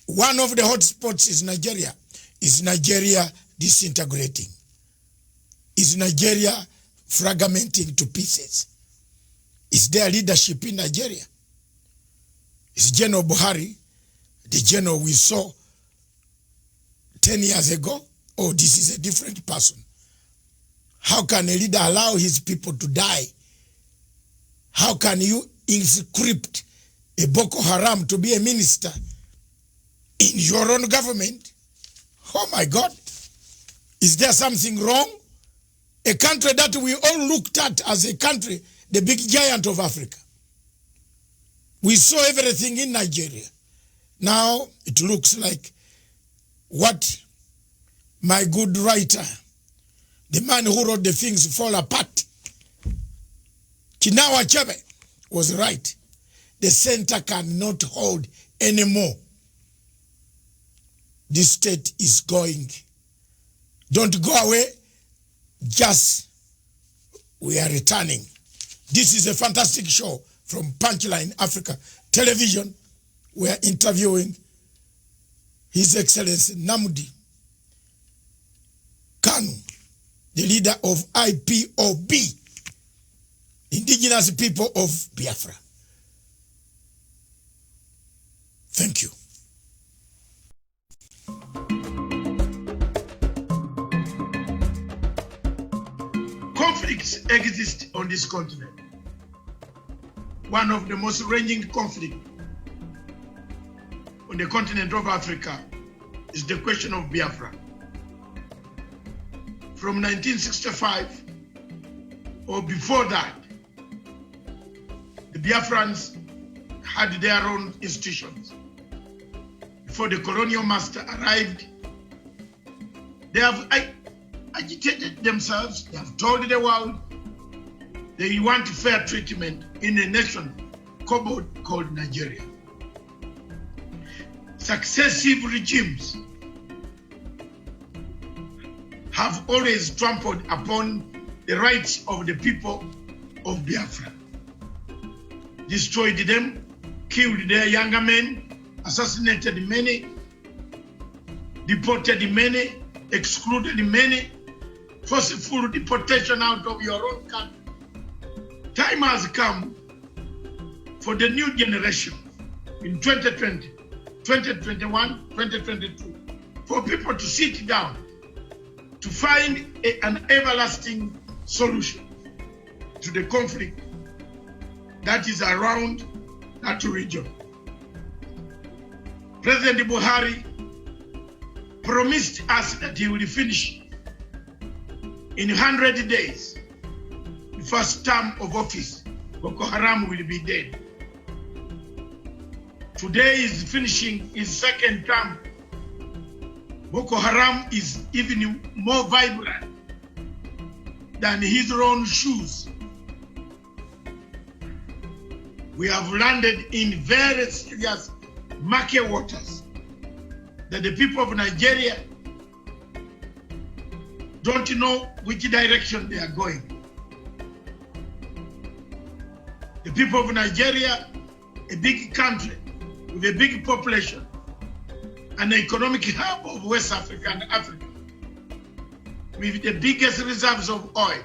One of the hot spots is Nigeria. Is Nigeria disintegrating? Is Nigeria fragmenting to pieces? Is there leadership in Nigeria? Is General Buhari the general we saw 10 years ago? Or this is a different person? How can a leader allow his people to die? How can you inscript a Boko Haram to be a minister in your own government? Oh my God. Is there something wrong? A country that we all looked at as a country, the big giant of Africa. We saw everything in Nigeria. Now it looks like what my good writer, the man who wrote the things fall apart, Chinua Achebe, was right. The center cannot hold anymore. This state is going. Don't go away. Just we are returning. This is a fantastic show from Punchline Africa Television. We are interviewing His Excellency Nnamdi Kanu, the leader of IPOB, Indigenous People of Biafra. Thank you. Conflicts exist on this continent. One of the most ranging conflicts on the continent of Africa is the question of Biafra. From 1965 or before that, the Biafrans had their own institutions. Before the colonial master arrived, they have agitated themselves, they have told the world they want fair treatment in a nation called Nigeria. Successive regimes have always trampled upon the rights of the people of Biafra, destroyed them, killed their younger men, assassinated many, deported many, excluded many, forceful deportation out of your own country. Time has come for the new generation in 2020, 2021, 2022, for people to sit down to find an everlasting solution to the conflict that is around that region. President Buhari promised us that he will finish in 100 days, the first term of office. Boko Haram will be dead. Today is finishing his second term. Boko Haram is even more vibrant than his own shoes. We have landed in very serious murky waters that the people of Nigeria don't know which direction they are going. The people of Nigeria, a big country with a big population, an economic hub of West Africa and Africa, with the biggest reserves of oil,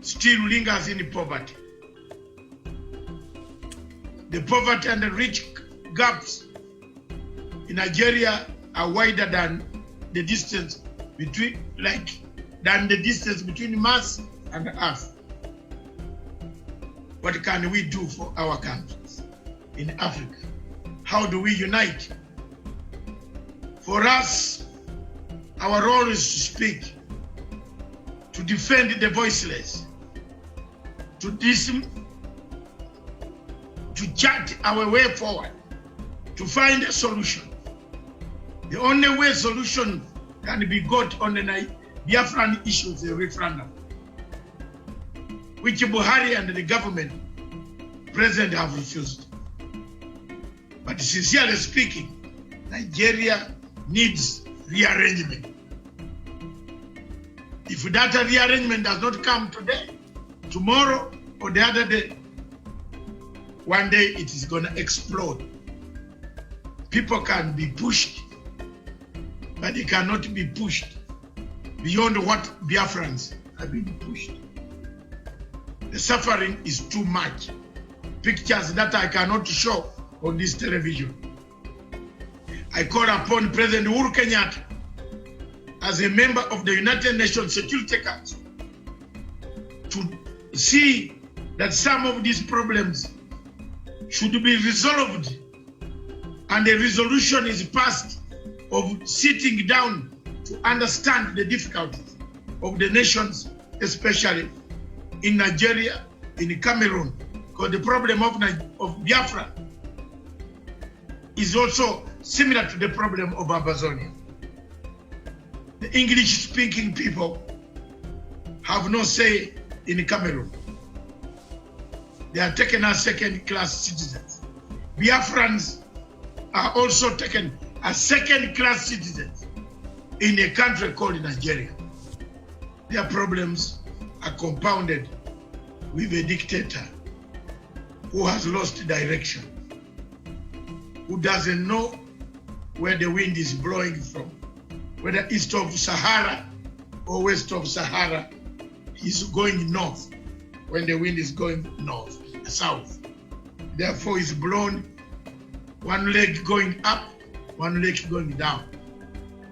still lingers in poverty. The poverty and the rich gaps in Nigeria are wider than the distance between Mars and Earth. What can we do for our countries in Africa? How do we unite? For us, our role is to speak, to defend the voiceless, to chart our way forward, to find a solution. The only way solution can be got on the Biafran issue is a referendum, which Buhari and the government president have refused. But sincerely speaking, Nigeria needs rearrangement. If that rearrangement does not come today, tomorrow, or the other day, one day it is going to explode. People can be pushed, but they cannot be pushed beyond what Biafrans have been pushed. The suffering is too much. Pictures that I cannot show on this television. I call upon President Uhuru Kenyatta as a member of the United Nations Security Council to see that some of these problems should be resolved and a resolution is passed of sitting down to understand the difficulties of the nations, especially in Nigeria, in Cameroon, because the problem of Biafra is also similar to the problem of Amazonia. The English-speaking people have no say in Cameroon. They are taken as second-class citizens. Biafrans are also taken as second-class citizens in a country called Nigeria. Their problems are compounded with a dictator who has lost direction, who doesn't know where the wind is blowing from, whether east of Sahara or west of Sahara. He's going north when the wind is going north, south. Therefore, it's blown one leg going up, one leg going down.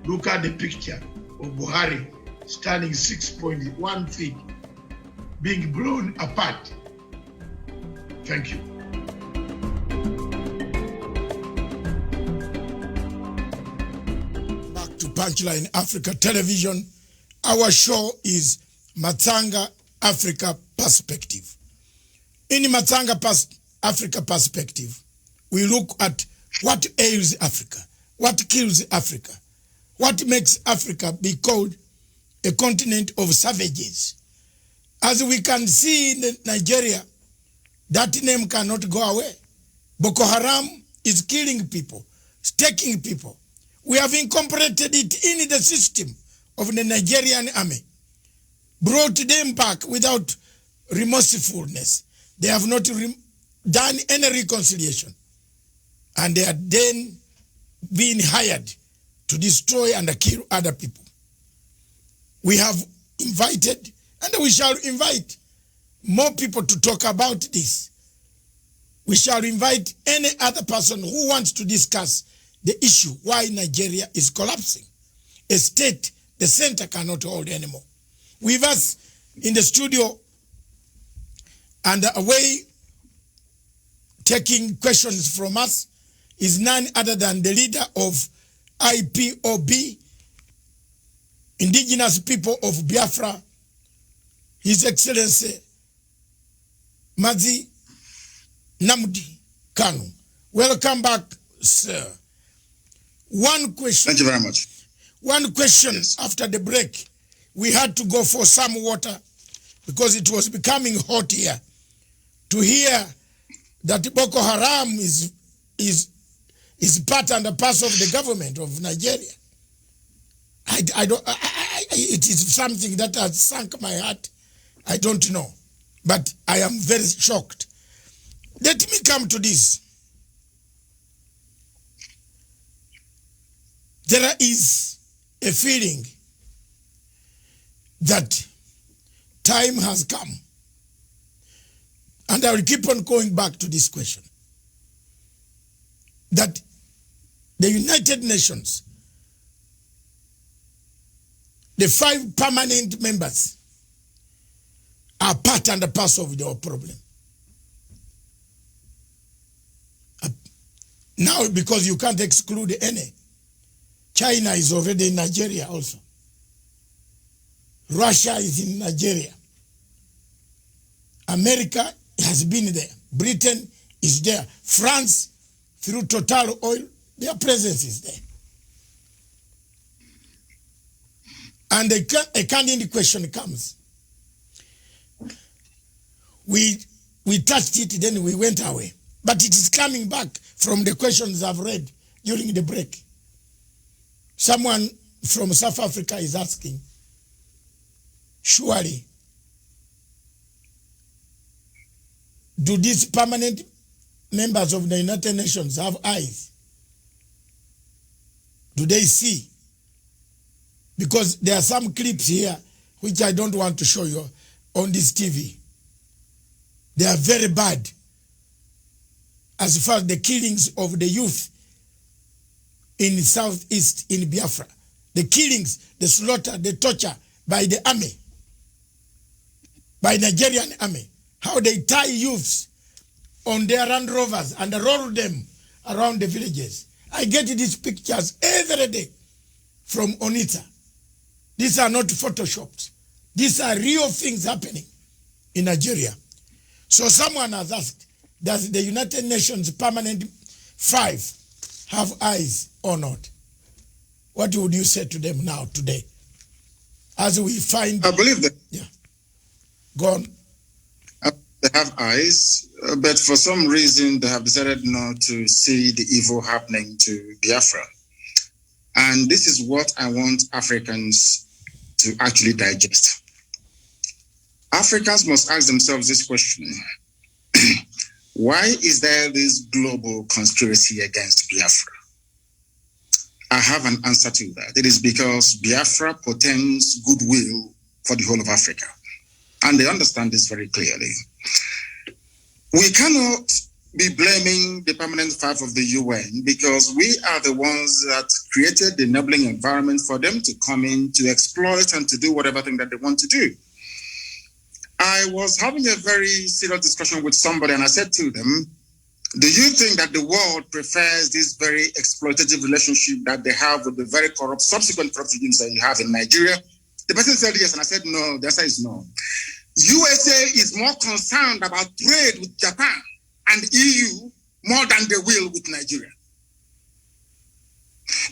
Look at the picture of Buhari standing 6.1 feet, being blown apart. Thank you. Back to Punchline Africa Television. Our show is Matsanga Africa Perspective. In Matsanga Africa Perspective, we look at what ails Africa, what kills Africa, what makes Africa be called a continent of savages. As we can see in Nigeria, that name cannot go away. Boko Haram is killing people, taking people. We have incorporated it in the system of the Nigerian army, brought them back without remorsefulness. They have not done any reconciliation. And they are then being hired to destroy and kill other people. We have invited, and we shall invite more people to talk about this. We shall invite any other person who wants to discuss the issue why Nigeria is collapsing. A state the center cannot hold anymore. With us in the studio and away taking questions from us is none other than the leader of IPOB, Indigenous People of Biafra, His Excellency Mazi Nnamdi Kanu. Welcome back, sir. One question. Thank you very much. One question. Yes. After after the break. We had to go for some water because it was becoming hot here. To hear that Boko Haram is part and parcel of the government of Nigeria. It is something that has sunk my heart. I don't know. But I am very shocked. Let me come to this. There is a feeling that time has come. And I will keep on going back to this question. That the United Nations, the 5 permanent members, are part and parcel of our problem. Now, because you can't exclude any, China is already in Nigeria also. Russia is in Nigeria. America has been there. Britain is there. France, through Total Oil, their presence is there. And a candid question comes. We touched it, then we went away. But it is coming back from the questions I've read during the break. Someone from South Africa is asking, surely, do these permanent members of the United Nations have eyes? Do they see? Because there are some clips here which I don't want to show you on this TV. They are very bad as far as the killings of the youth in southeast in Biafra. The killings, the slaughter, the torture by the army, by Nigerian army. How they tie youths on their Land Rovers and roll them around the villages. I get these pictures every day from Onitsha. These are not photoshopped. These are real things happening in Nigeria. So someone has asked, does the United Nations Permanent 5 have eyes or not? What would you say to them now, today? As we find... I believe that. Yeah. Go on. They have eyes, but for some reason they have decided not to see the evil happening to Biafra. And this is what I want Africans to actually digest. Africans must ask themselves this question. Why is there this global conspiracy against Biafra? I have an answer to that. It is because Biafra portends goodwill for the whole of Africa. And they understand this very clearly. We cannot be blaming the Permanent 5 of the UN because we are the ones that created the enabling environment for them to come in, to exploit and to do whatever thing that they want to do. I was having a very serious discussion with somebody and I said to them, do you think that the world prefers this very exploitative relationship that they have with the very corrupt, subsequent corrupt regimes that you have in Nigeria? The person said yes, and I said no. The answer is no. USA is more concerned about trade with Japan and EU more than they will with Nigeria.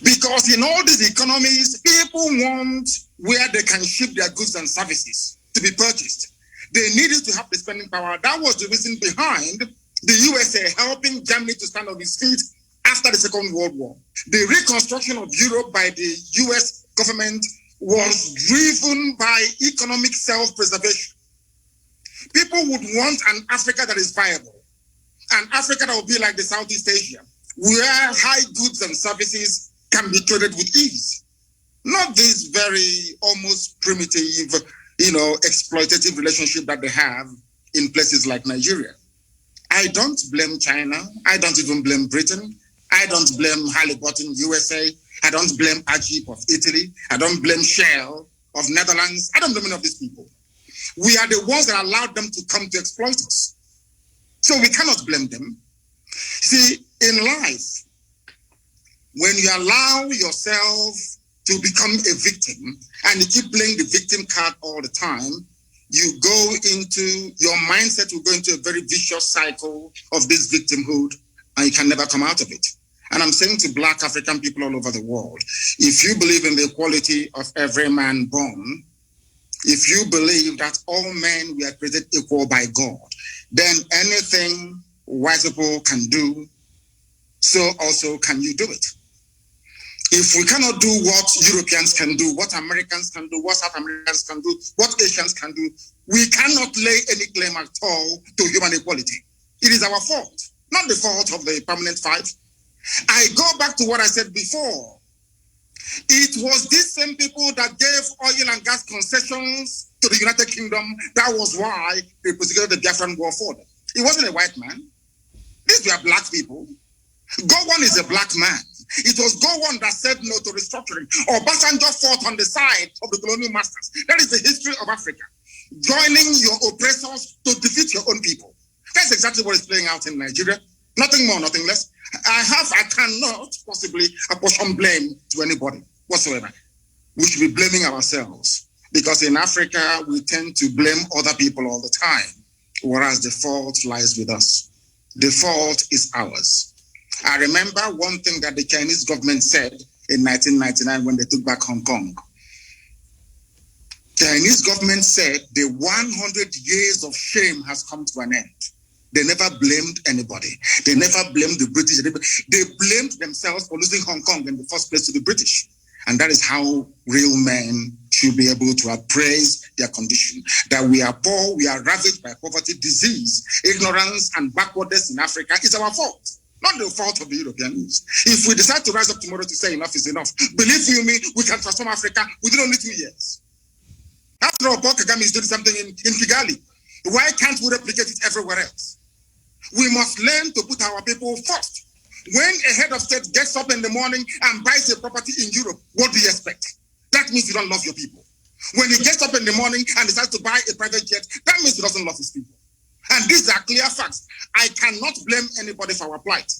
Because in all these economies, people want where they can ship their goods and services to be purchased. They needed to have the spending power. That was the reason behind the USA helping Germany to stand on its feet after the Second World War. The reconstruction of Europe by the US government was driven by economic self-preservation. People would want an Africa that is viable, an Africa that will be like the Southeast Asia, where high goods and services can be traded with ease. Not this very almost primitive, exploitative relationship that they have in places like Nigeria. I don't blame China. I don't even blame Britain. I don't blame Halliburton, USA. I don't blame Agip of Italy. I don't blame Shell of Netherlands. I don't blame any of these people. We are the ones that allowed them to come to exploit us. So we cannot blame them. See, in life, when you allow yourself to become a victim and you keep playing the victim card all the time, you go into, your mindset will go into a very vicious cycle of this victimhood and you can never come out of it. And I'm saying to Black African people all over the world, if you believe in the equality of every man born, if you believe that all men were created equal by God, then anything white people can do, so also can you do it. If we cannot do what Europeans can do, what Americans can do, what South Americans can do, what Asians can do, we cannot lay any claim at all to human equality. It is our fault, not the fault of the Permanent 5. I go back to what I said before. It was these same people that gave oil and gas concessions to the United Kingdom. That was why they prosecuted the Biafran war for them. It wasn't a white man. These were Black people. Gowon is a Black man. It was Gowon that said no to restructuring. Obasanjo fought on the side of the colonial masters. That is the history of Africa. Joining your oppressors to defeat your own people. That's exactly what is playing out in Nigeria. Nothing more, nothing less. I cannot possibly apportion blame to anybody whatsoever. We should be blaming ourselves because in Africa, we tend to blame other people all the time, whereas the fault lies with us. The fault is ours. I remember one thing that the Chinese government said in 1999 when they took back Hong Kong. Chinese government said the 100 years of shame has come to an end. They never blamed anybody. They never blamed the British. They blamed themselves for losing Hong Kong in the first place to the British. And that is how real men should be able to appraise their condition. That we are poor, we are ravaged by poverty, disease, ignorance, and backwardness in Africa is our fault. Not the fault of the Europeans. If we decide to rise up tomorrow to say enough is enough, believe you me, we can transform Africa within only 2 years. After all, Paul Kagame is doing something in Kigali. Why can't we replicate it everywhere else? We must learn to put our people first. When a head of state gets up in the morning and buys a property in Europe, what do you expect? That means you don't love your people. When he gets up in the morning and decides to buy a private jet, that means he doesn't love his people. And these are clear facts. I cannot blame anybody for our plight.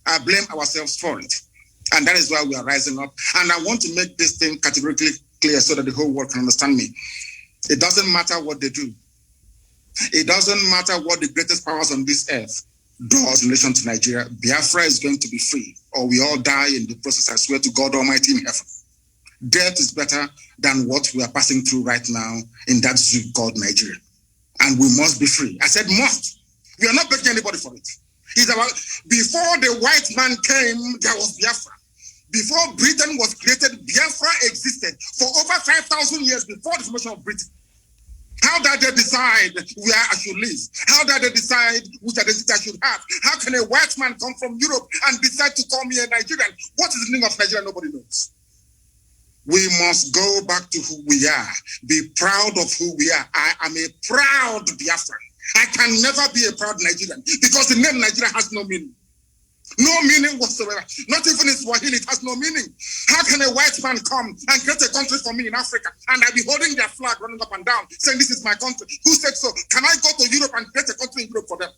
I blame ourselves for it. And that is why we are rising up. And I want to make this thing categorically clear so that the whole world can understand me. It doesn't matter what they do. It doesn't matter what the greatest powers on this earth does in relation to Nigeria. Biafra is going to be free, or we all die in the process. I swear to God Almighty in heaven. Death is better than what we are passing through right now in that zoo called Nigeria. And we must be free. I said must. We are not begging anybody for it. It's about, before the white man came, there was Biafra. Before Britain was created, Biafra existed for over 5,000 years before the formation of Britain. How did they decide where I should live? How did they decide which identity I should have? How can a white man come from Europe and decide to call me a Nigerian? What is the meaning of Nigeria? Nobody knows. We must go back to who we are. Be proud of who we are. I am a proud Biafran. I can never be a proud Nigerian because the name Nigeria has no meaning. No meaning whatsoever. Not even in Swahili, it has no meaning. How can a white man come and create a country for me in Africa and I be holding their flag running up and down saying this is my country? Who said so? Can I go to Europe and create a country in Europe for them?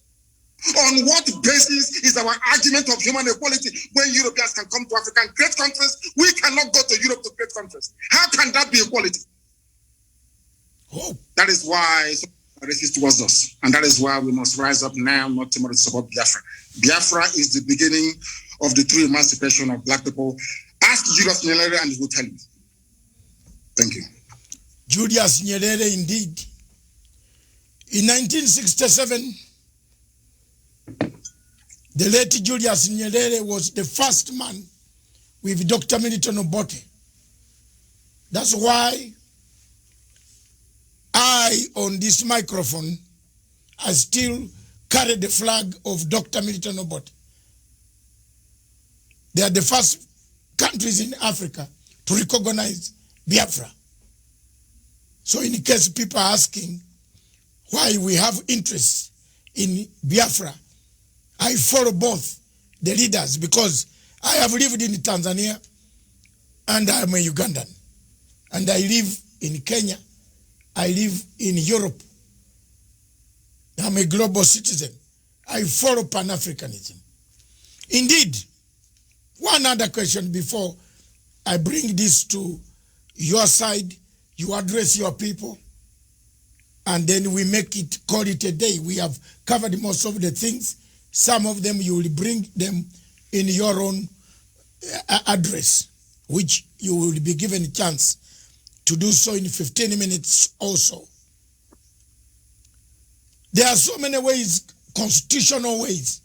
On what basis is our argument of human equality when Europeans can come to Africa and create countries? We cannot go to Europe to create countries. How can that be equality? Oh. That is why racist towards us. And that is why we must rise up now, not tomorrow, to support Biafra. Biafra is the beginning of the true emancipation of Black people. Ask Julius Nyerere and he will tell you. Thank you. Julius Nyerere, indeed. In 1967, the late Julius Nyerere was the first man with Dr. Milton Obote. That's why I, on this microphone, I still carry the flag of Dr. Milton Obote. They are the first countries in Africa to recognize Biafra. So in case people are asking why we have interest in Biafra, I follow both the leaders because I have lived in Tanzania and I'm a Ugandan. And I live in Kenya. I live in Europe. I'm a global citizen. I follow Pan-Africanism. Indeed, one other question before I bring this to your side, you address your people, and then we make it, call it a day. We have covered most of the things. Some of them you will bring them in your own address, which you will be given a chance to do so in 15 minutes also. There are so many ways, constitutional ways,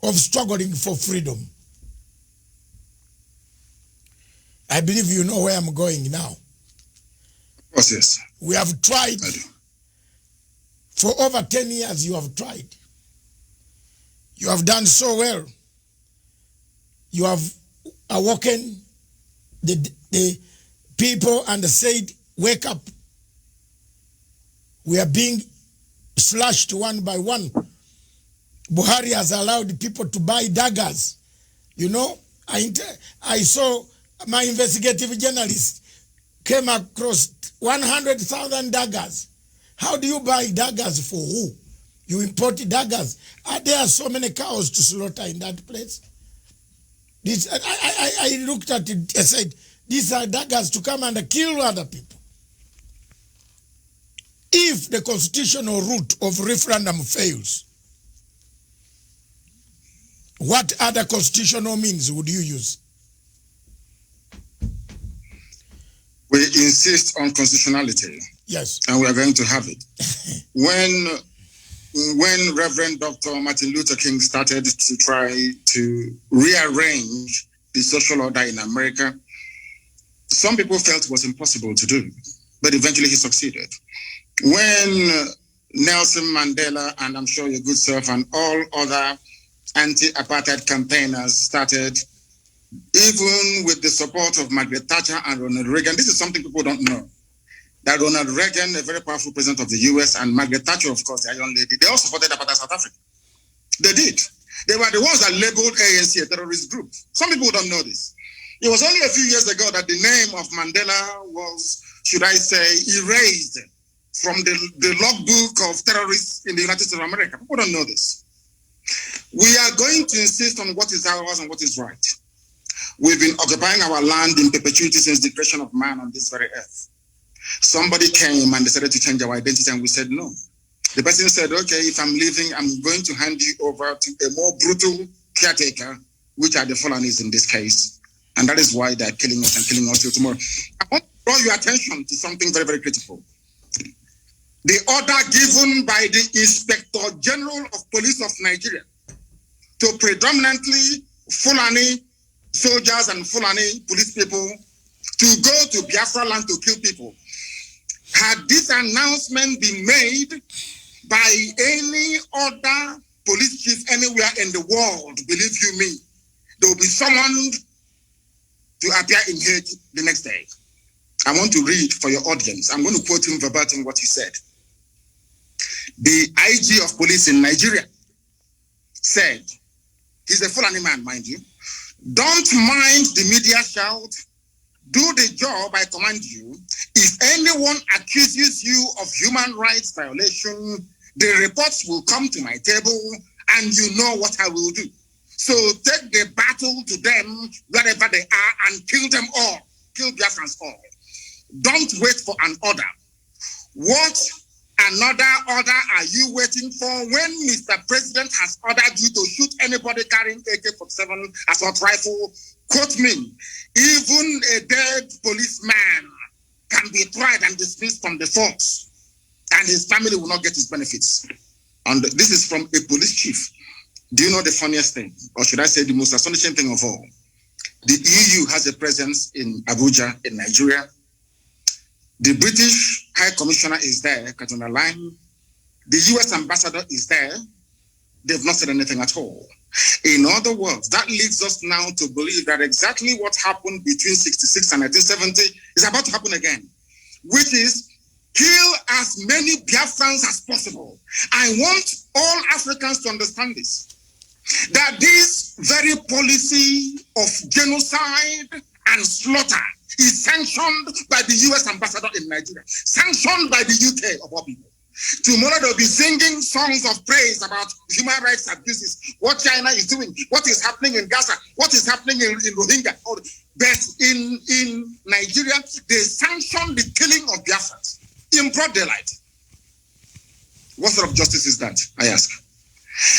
of struggling for freedom. I believe you know where I'm going now. Yes. We have tried. For over 10 years you have tried. You have done so well. You have awoken the people and said, wake up. We are being slashed one by one. Buhari has allowed people to buy daggers. You know, I saw my investigative journalist came across 100,000 daggers. How do you buy daggers for who? You import daggers. Are there so many cows to slaughter in that place? I looked at it, I said, these are daggers to come and kill other people. If the constitutional route of referendum fails, what other constitutional means would you use? We insist on constitutionality. Yes. And we are going to have it. When Reverend Dr. Martin Luther King started to try to rearrange the social order in America, some people felt it was impossible to do, but eventually he succeeded. When Nelson Mandela, and I'm sure your good self, and all other anti-apartheid campaigners started, even with the support of Margaret Thatcher and Ronald Reagan, this is something people don't know, that Ronald Reagan, a very powerful president of the US, and Margaret Thatcher, of course, the young lady, they all supported apartheid South Africa. They did. They were the ones that labeled ANC a terrorist group. Some people don't know this. It was only a few years ago that the name of Mandela was, should I say, erased from the logbook of terrorists in the United States of America. People don't know this. We are going to insist on what is ours and what is right. We've been occupying our land in perpetuity since the creation of man on this very earth. Somebody came and decided to change our identity, and we said no. The person said, okay, if I'm leaving, I'm going to hand you over to a more brutal caretaker, which are the Fulanis in this case. And that is why they're killing us and killing us till tomorrow. I want to draw your attention to something very, very critical. The order given by the Inspector General of Police of Nigeria to predominantly Fulani soldiers and Fulani police people to go to Biafra land to kill people. Had this announcement been made by any other police chief anywhere in the world, believe you me, there will be someone to appear in Hague the next day. I want to read for your audience. I'm going to quote him verbatim what he said. The IG of police in Nigeria said, he's a Fulani man, mind you, don't mind the media shout, do the job I command you. If anyone accuses you of human rights violation, the reports will come to my table and you know what I will do. So take the battle to them wherever they are and kill them all. Kill Biafrans all. Don't wait for an order. What another order are you waiting for when Mr. President has ordered you to shoot anybody carrying AK-47 assault rifle? Quote me, even a dead policeman can be tried and dismissed from the force, and his family will not get his benefits. And this is from a police chief. Do you know the funniest thing, or should I say the most astonishing thing of all? The EU has a presence in Abuja, in Nigeria. The British High Commissioner is there, Katuna Line. The US Ambassador is there. They've not said anything at all. In other words, that leads us now to believe that exactly what happened between 66 and 1970 is about to happen again, which is kill as many Biafrans as possible. I want all Africans to understand this, that this very policy of genocide and slaughter is sanctioned by the US Ambassador in Nigeria, sanctioned by the UK of all people. Tomorrow they'll be singing songs of praise about human rights abuses, what China is doing, what is happening in Gaza, what is happening in Rohingya. But in Nigeria, they sanction the killing of Biafrans in broad daylight. What sort of justice is that, I ask?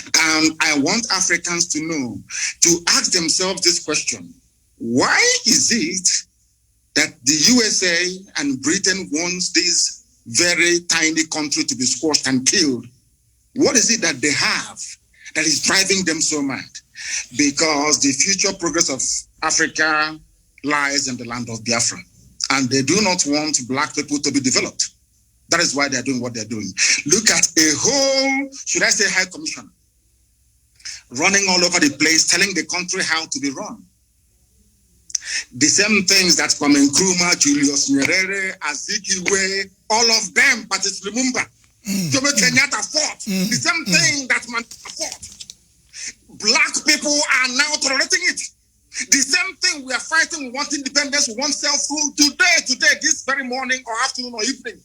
And I want Africans to know, to ask themselves this question: why is it that the USA and Britain wants this very tiny country to be squashed and killed? What is it that they have that is driving them so mad? Because the future progress of Africa lies in the land of Biafra, and they do not want black people to be developed. That is why they're doing what they're doing. Look at a whole, should I say, high commissioner running all over the place, telling the country how to be run. The same things that Kwame Nkrumah, Julius Nyerere, Azikiwe, all of them, Patrice Lumumba, Jomo Kenyatta fought. The same thing that Mandela fought. Black people are now tolerating it. The same thing we are fighting. We want independence, we want self-rule. Today, this very morning or afternoon or evening,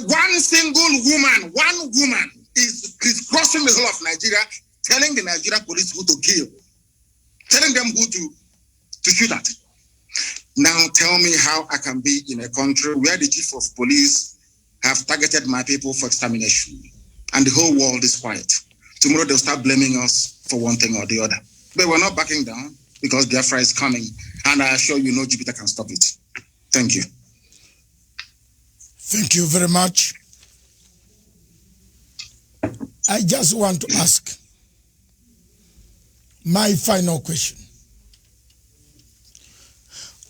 one single woman, is crossing the whole of Nigeria, telling the Nigeria police who to kill, telling them who to shoot at. Now tell me how I can be in a country where the chief of police have targeted my people for extermination and the whole world is quiet. Tomorrow they'll start blaming us for one thing or the other. But we're not backing down because Biafra is coming, and I assure you no Jupiter can stop it. Thank you. Thank you very much. I just want to ask my final question.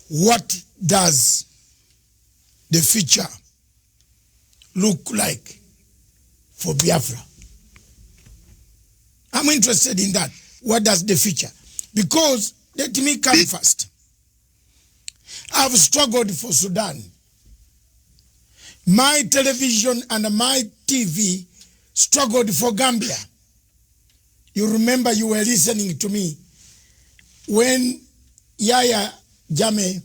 what does the future look like for Biafra? I'm interested in that. What does the future? Because let me come first. I've struggled for Sudan. My television and my TV struggled for Gambia. You remember you were listening to me when Yaya Jammeh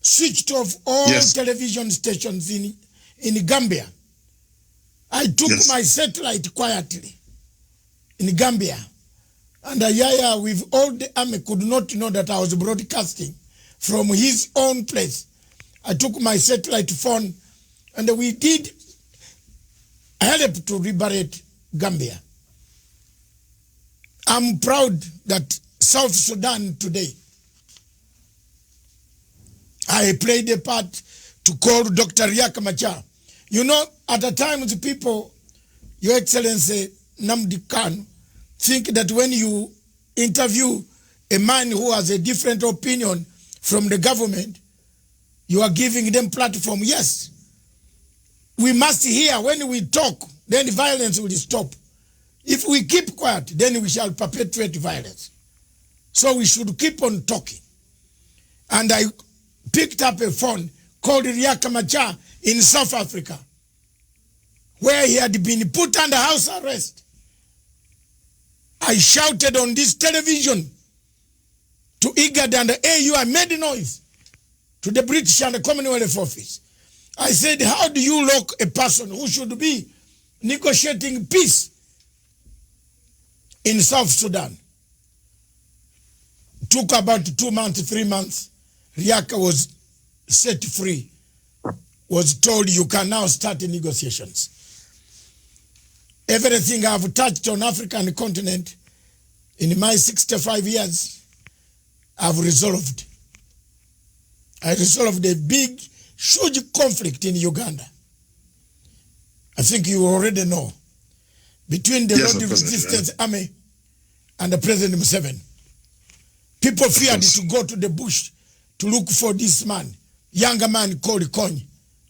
switched off all television stations in Gambia. I took my satellite quietly in Gambia. And Yaya, with all the army, could not know that I was broadcasting from his own place. I took my satellite phone and we did help to liberate Gambia. I'm proud that South Sudan today, I played a part to call Dr. Riek Machar. You know, at the time the people, Your Excellency Nnamdi Kanu, think that when you interview a man who has a different opinion from the government, you are giving them platform. Yes. We must hear when we talk, then violence will stop. If we keep quiet, then we shall perpetuate violence. So we should keep on talking. And I picked up a phone called Riek Machar in South Africa, where he had been put under house arrest. I shouted on this television to IGAD and the AU. I made a noise to the British and the Commonwealth office. I said, how do you lock a person who should be negotiating peace in South Sudan? Took about 2 months, 3 months. Riek was set free, was told you can now start the negotiations. Everything I've touched on African continent in my 65 years, I've resolved. I resolved a big, huge conflict in Uganda. I think you already know. Between the Lord Resistance Army and the President Museveni. People feared to go to the bush to look for this man, younger man called Kony.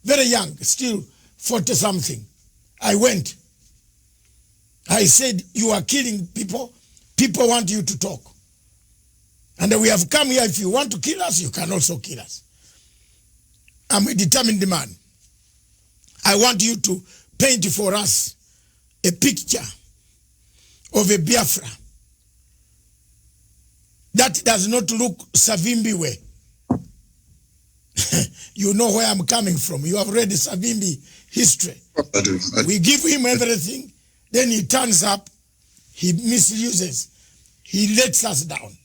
Very young, still 40-something. I went. I said, you are killing people. People want you to talk. And we have come here. If you want to kill us, you can also kill us. I'm a determined man. I want you to paint for us a picture of a Biafra that does not look Savimbi way. You know where I'm coming from. You have read the Savimbi history. I do. We give him everything, then he turns up, he misuses, he lets us down.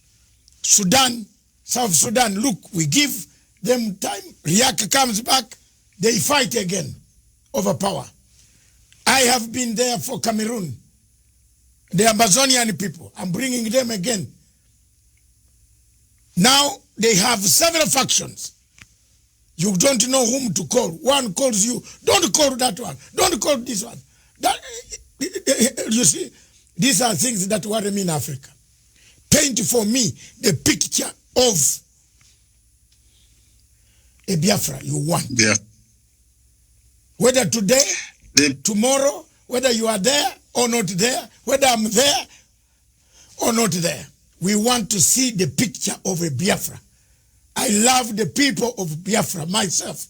Sudan, South Sudan, look, we give them time. Riek comes back, they fight again over power. I have been there for Cameroon, the Amazonian people. I'm bringing them again. Now they have several factions. You don't know whom to call. One calls you, don't call that one, don't call this one. That, you see, these are things that worry me in Africa. Paint for me the picture of a Biafra you want. Yeah. Whether today, tomorrow, whether you are there or not there, whether I'm there or not there, we want to see the picture of a Biafra. I love the people of Biafra myself.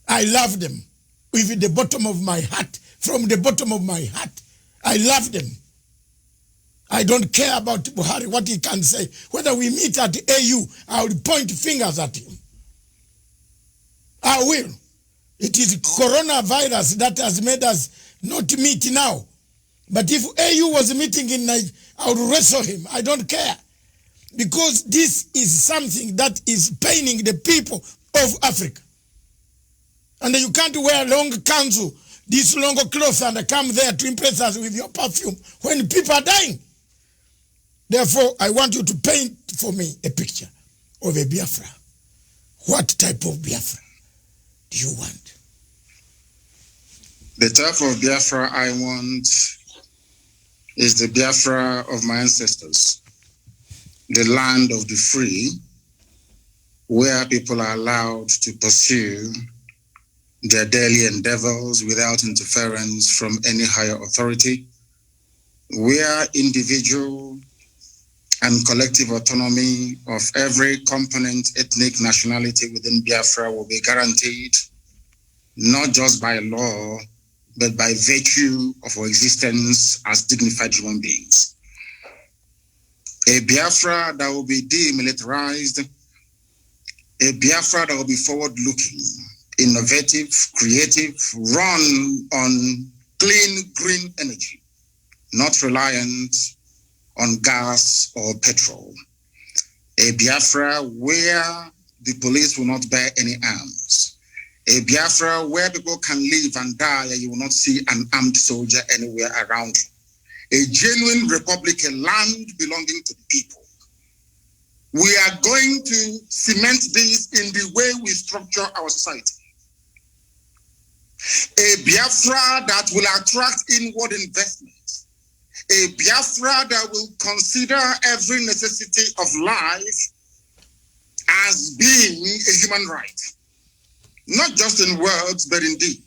I love them with the bottom of my heart. From the bottom of my heart, I love them. I don't care about Buhari, what he can say. Whether we meet at the AU, I will point fingers at him. I will. It is coronavirus that has made us not meet now. But if AU was meeting in Nigeria, I would wrestle him. I don't care. Because this is something that is paining the people of Africa. And you can't wear long kanzu, this long clothes, and come there to impress us with your perfume when people are dying. Therefore, I want you to paint for me a picture of a Biafra. What type of Biafra do you want? The type of Biafra I want is the Biafra of my ancestors, the land of the free, where people are allowed to pursue their daily endeavors without interference from any higher authority, where individual and collective autonomy of every component, ethnic, nationality within Biafra will be guaranteed, not just by law, but by virtue of our existence as dignified human beings. A Biafra that will be demilitarized, a Biafra that will be forward-looking, innovative, creative, run on clean, green energy, not reliant on gas or petrol. A Biafra where the police will not bear any arms. A Biafra where people can live and die and you will not see an armed soldier anywhere around you. A genuine republic, a land belonging to the people. We are going to cement this in the way we structure our society. A Biafra that will attract inward investment. A Biafra that will consider every necessity of life as being a human right. Not just in words, but in deed.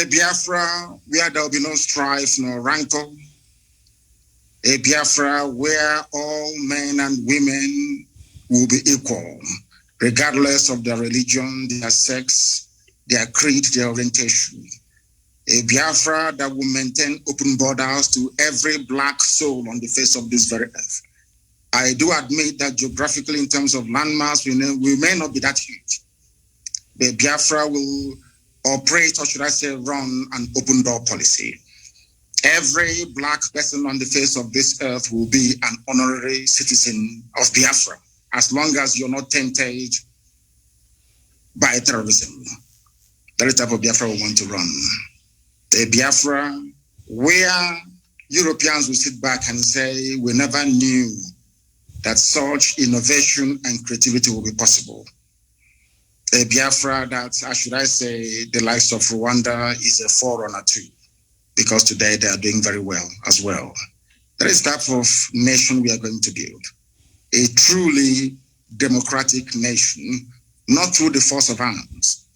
A Biafra where there will be no strife nor rancor. A Biafra where all men and women will be equal, regardless of their religion, their sex, their creed, their orientation. A Biafra that will maintain open borders to every black soul on the face of this very earth. I do admit that geographically, in terms of landmass, we may not be that huge. The Biafra will operate, or should I say, run an open door policy. Every black person on the face of this earth will be an honorary citizen of Biafra, as long as you're not tainted by terrorism. That is the type of Biafra we want to run. A Biafra where Europeans will sit back and say, we never knew that such innovation and creativity will be possible. A Biafra that, should I say, the likes of Rwanda is a forerunner to, because today they are doing very well as well. That is the type of nation we are going to build. A truly democratic nation, not through the force of arms,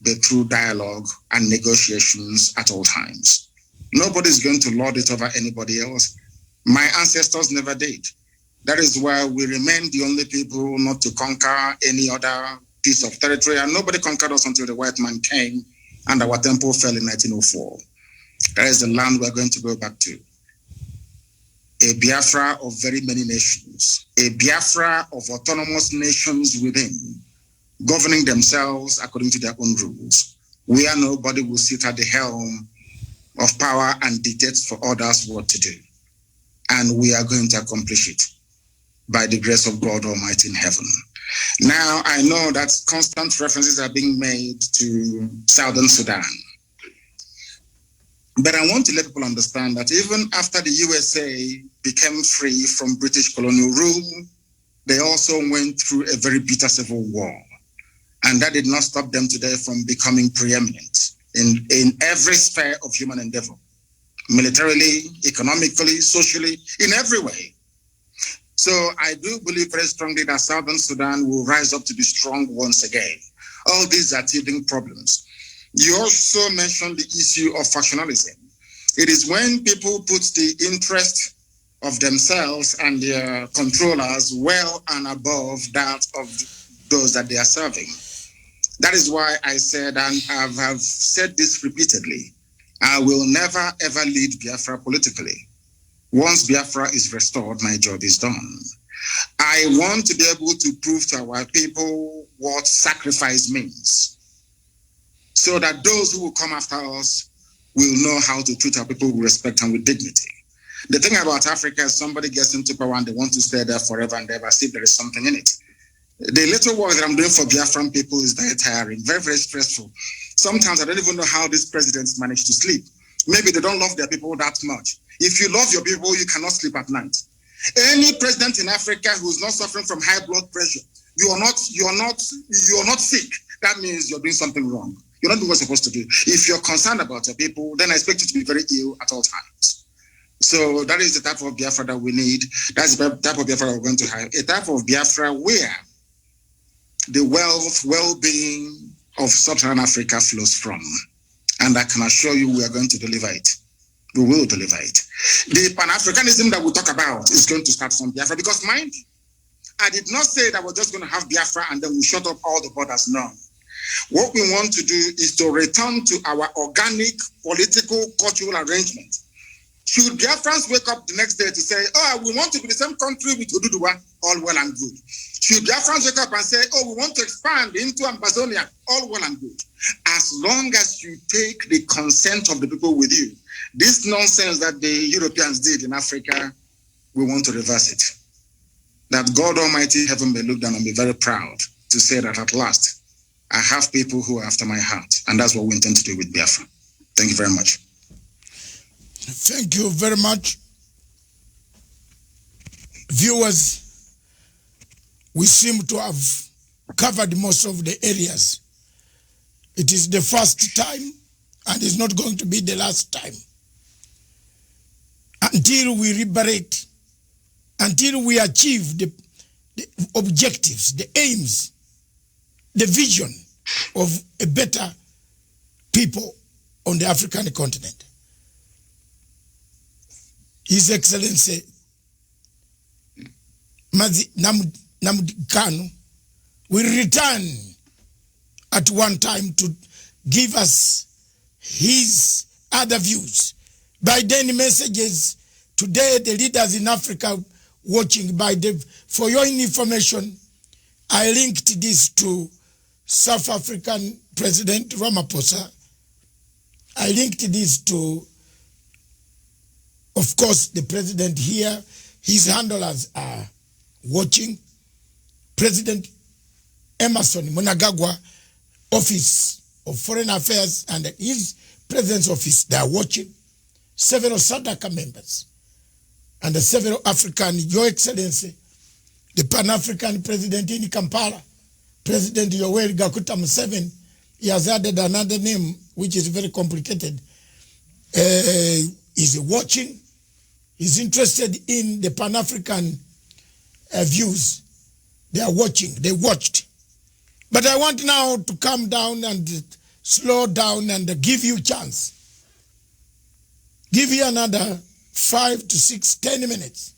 but through dialogue and negotiations at all times. Nobody is going to lord it over anybody else. My ancestors never did. That is why we remain the only people not to conquer any other piece of territory, and nobody conquered us until the white man came and our temple fell in 1904. That is the land we're going to go back to. A Biafra of very many nations, a Biafra of autonomous nations within, governing themselves according to their own rules, where nobody will sit at the helm of power and dictate for others what to do. And we are going to accomplish it by the grace of God Almighty in heaven. Now, I know that constant references are being made to Southern Sudan. But I want to let people understand that even after the USA became free from British colonial rule, they also went through a very bitter civil war. And that did not stop them today from becoming preeminent in every sphere of human endeavor, militarily, economically, socially, in every way. So I do believe very strongly that Southern Sudan will rise up to be strong once again. All these are teething problems. You also mentioned the issue of factionalism. It is when people put the interest of themselves and their controllers well and above that of those that they are serving. That is why I said, and I have said this repeatedly, I will never ever lead Biafra politically. Once Biafra is restored, my job is done. I want to be able to prove to our people what sacrifice means, so that those who will come after us will know how to treat our people with respect and with dignity. The thing about Africa is somebody gets into power and they want to stay there forever and ever, see if there is something in it. The little work that I'm doing for Biafran people is very tiring, very, very stressful. Sometimes I don't even know how these presidents manage to sleep. Maybe they don't love their people that much. If you love your people, you cannot sleep at night. Any president in Africa who's not suffering from high blood pressure, you're not sick. That means you're doing something wrong. You're not doing what you're supposed to do. If you're concerned about your people, then I expect you to be very ill at all times. So that is the type of Biafra that we need. That's the type of Biafra we're going to have. A type of Biafra where the wealth, well-being of Sub-Saharan Africa flows from. And I can assure you we are going to deliver it. We will deliver it. The Pan-Africanism that we talk about is going to start from Biafra, because mind you, I did not say that we're just going to have Biafra and then we shut up all the borders. No. What we want to do is to return to our organic political cultural arrangement. Should Biafrans wake up the next day to say, oh, we want to be the same country with Oduduwa, all well and good. Should Biafrans wake up and say, oh, we want to expand into Amazonia, all well and good. As long as you take the consent of the people with you, this nonsense that the Europeans did in Africa, we want to reverse it. That God Almighty heaven may look down and be very proud to say that at last, I have people who are after my heart. And that's what we intend to do with Biafra. Thank you very much. Thank you very much. Viewers, we seem to have covered most of the areas. It is the first time and it's not going to be the last time. Until we liberate, until we achieve the objectives, the aims, the vision of a better people on the African continent. His Excellency Mazi Nnamdi Kanu will return at one time to give us his other views. By then messages, today the leaders in Africa watching, for your information, I linked this to South African President Ramaphosa. I linked this to, of course, the president here. His handlers are watching. President Emerson Mnangagwa, Office of Foreign Affairs, and his President's Office, they are watching. Several SADC members and several African, Your Excellency, the Pan-African President in Kampala, President Yoweri Gakuta Museveni, he has added another name, which is very complicated. Is watching, is interested in the Pan-African views. They are watching, they watched. But I want now to calm down and slow down and give you a chance. Give you another 5 to 6, 10 minutes.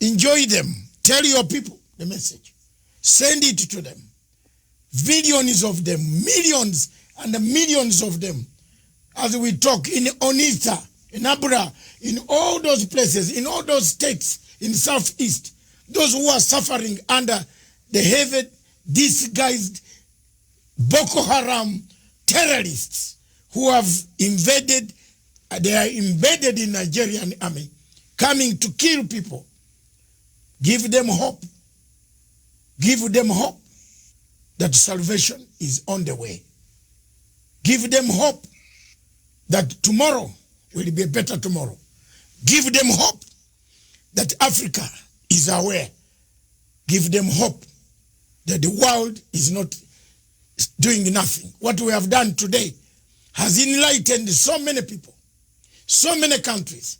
Enjoy them. Tell your people the message. Send it to them. Millions of them, millions and millions of them. As we talk in Onitsha, in Abra, in all those places, in all those states in Southeast, those who are suffering under the heavy, disguised Boko Haram terrorists who have invaded, they are embedded in Nigerian army, coming to kill people. Give them hope. Give them hope that salvation is on the way. Give them hope that tomorrow will be a better tomorrow. Give them hope that Africa is aware. Give them hope that the world is not doing nothing. What we have done today has enlightened so many people, so many countries,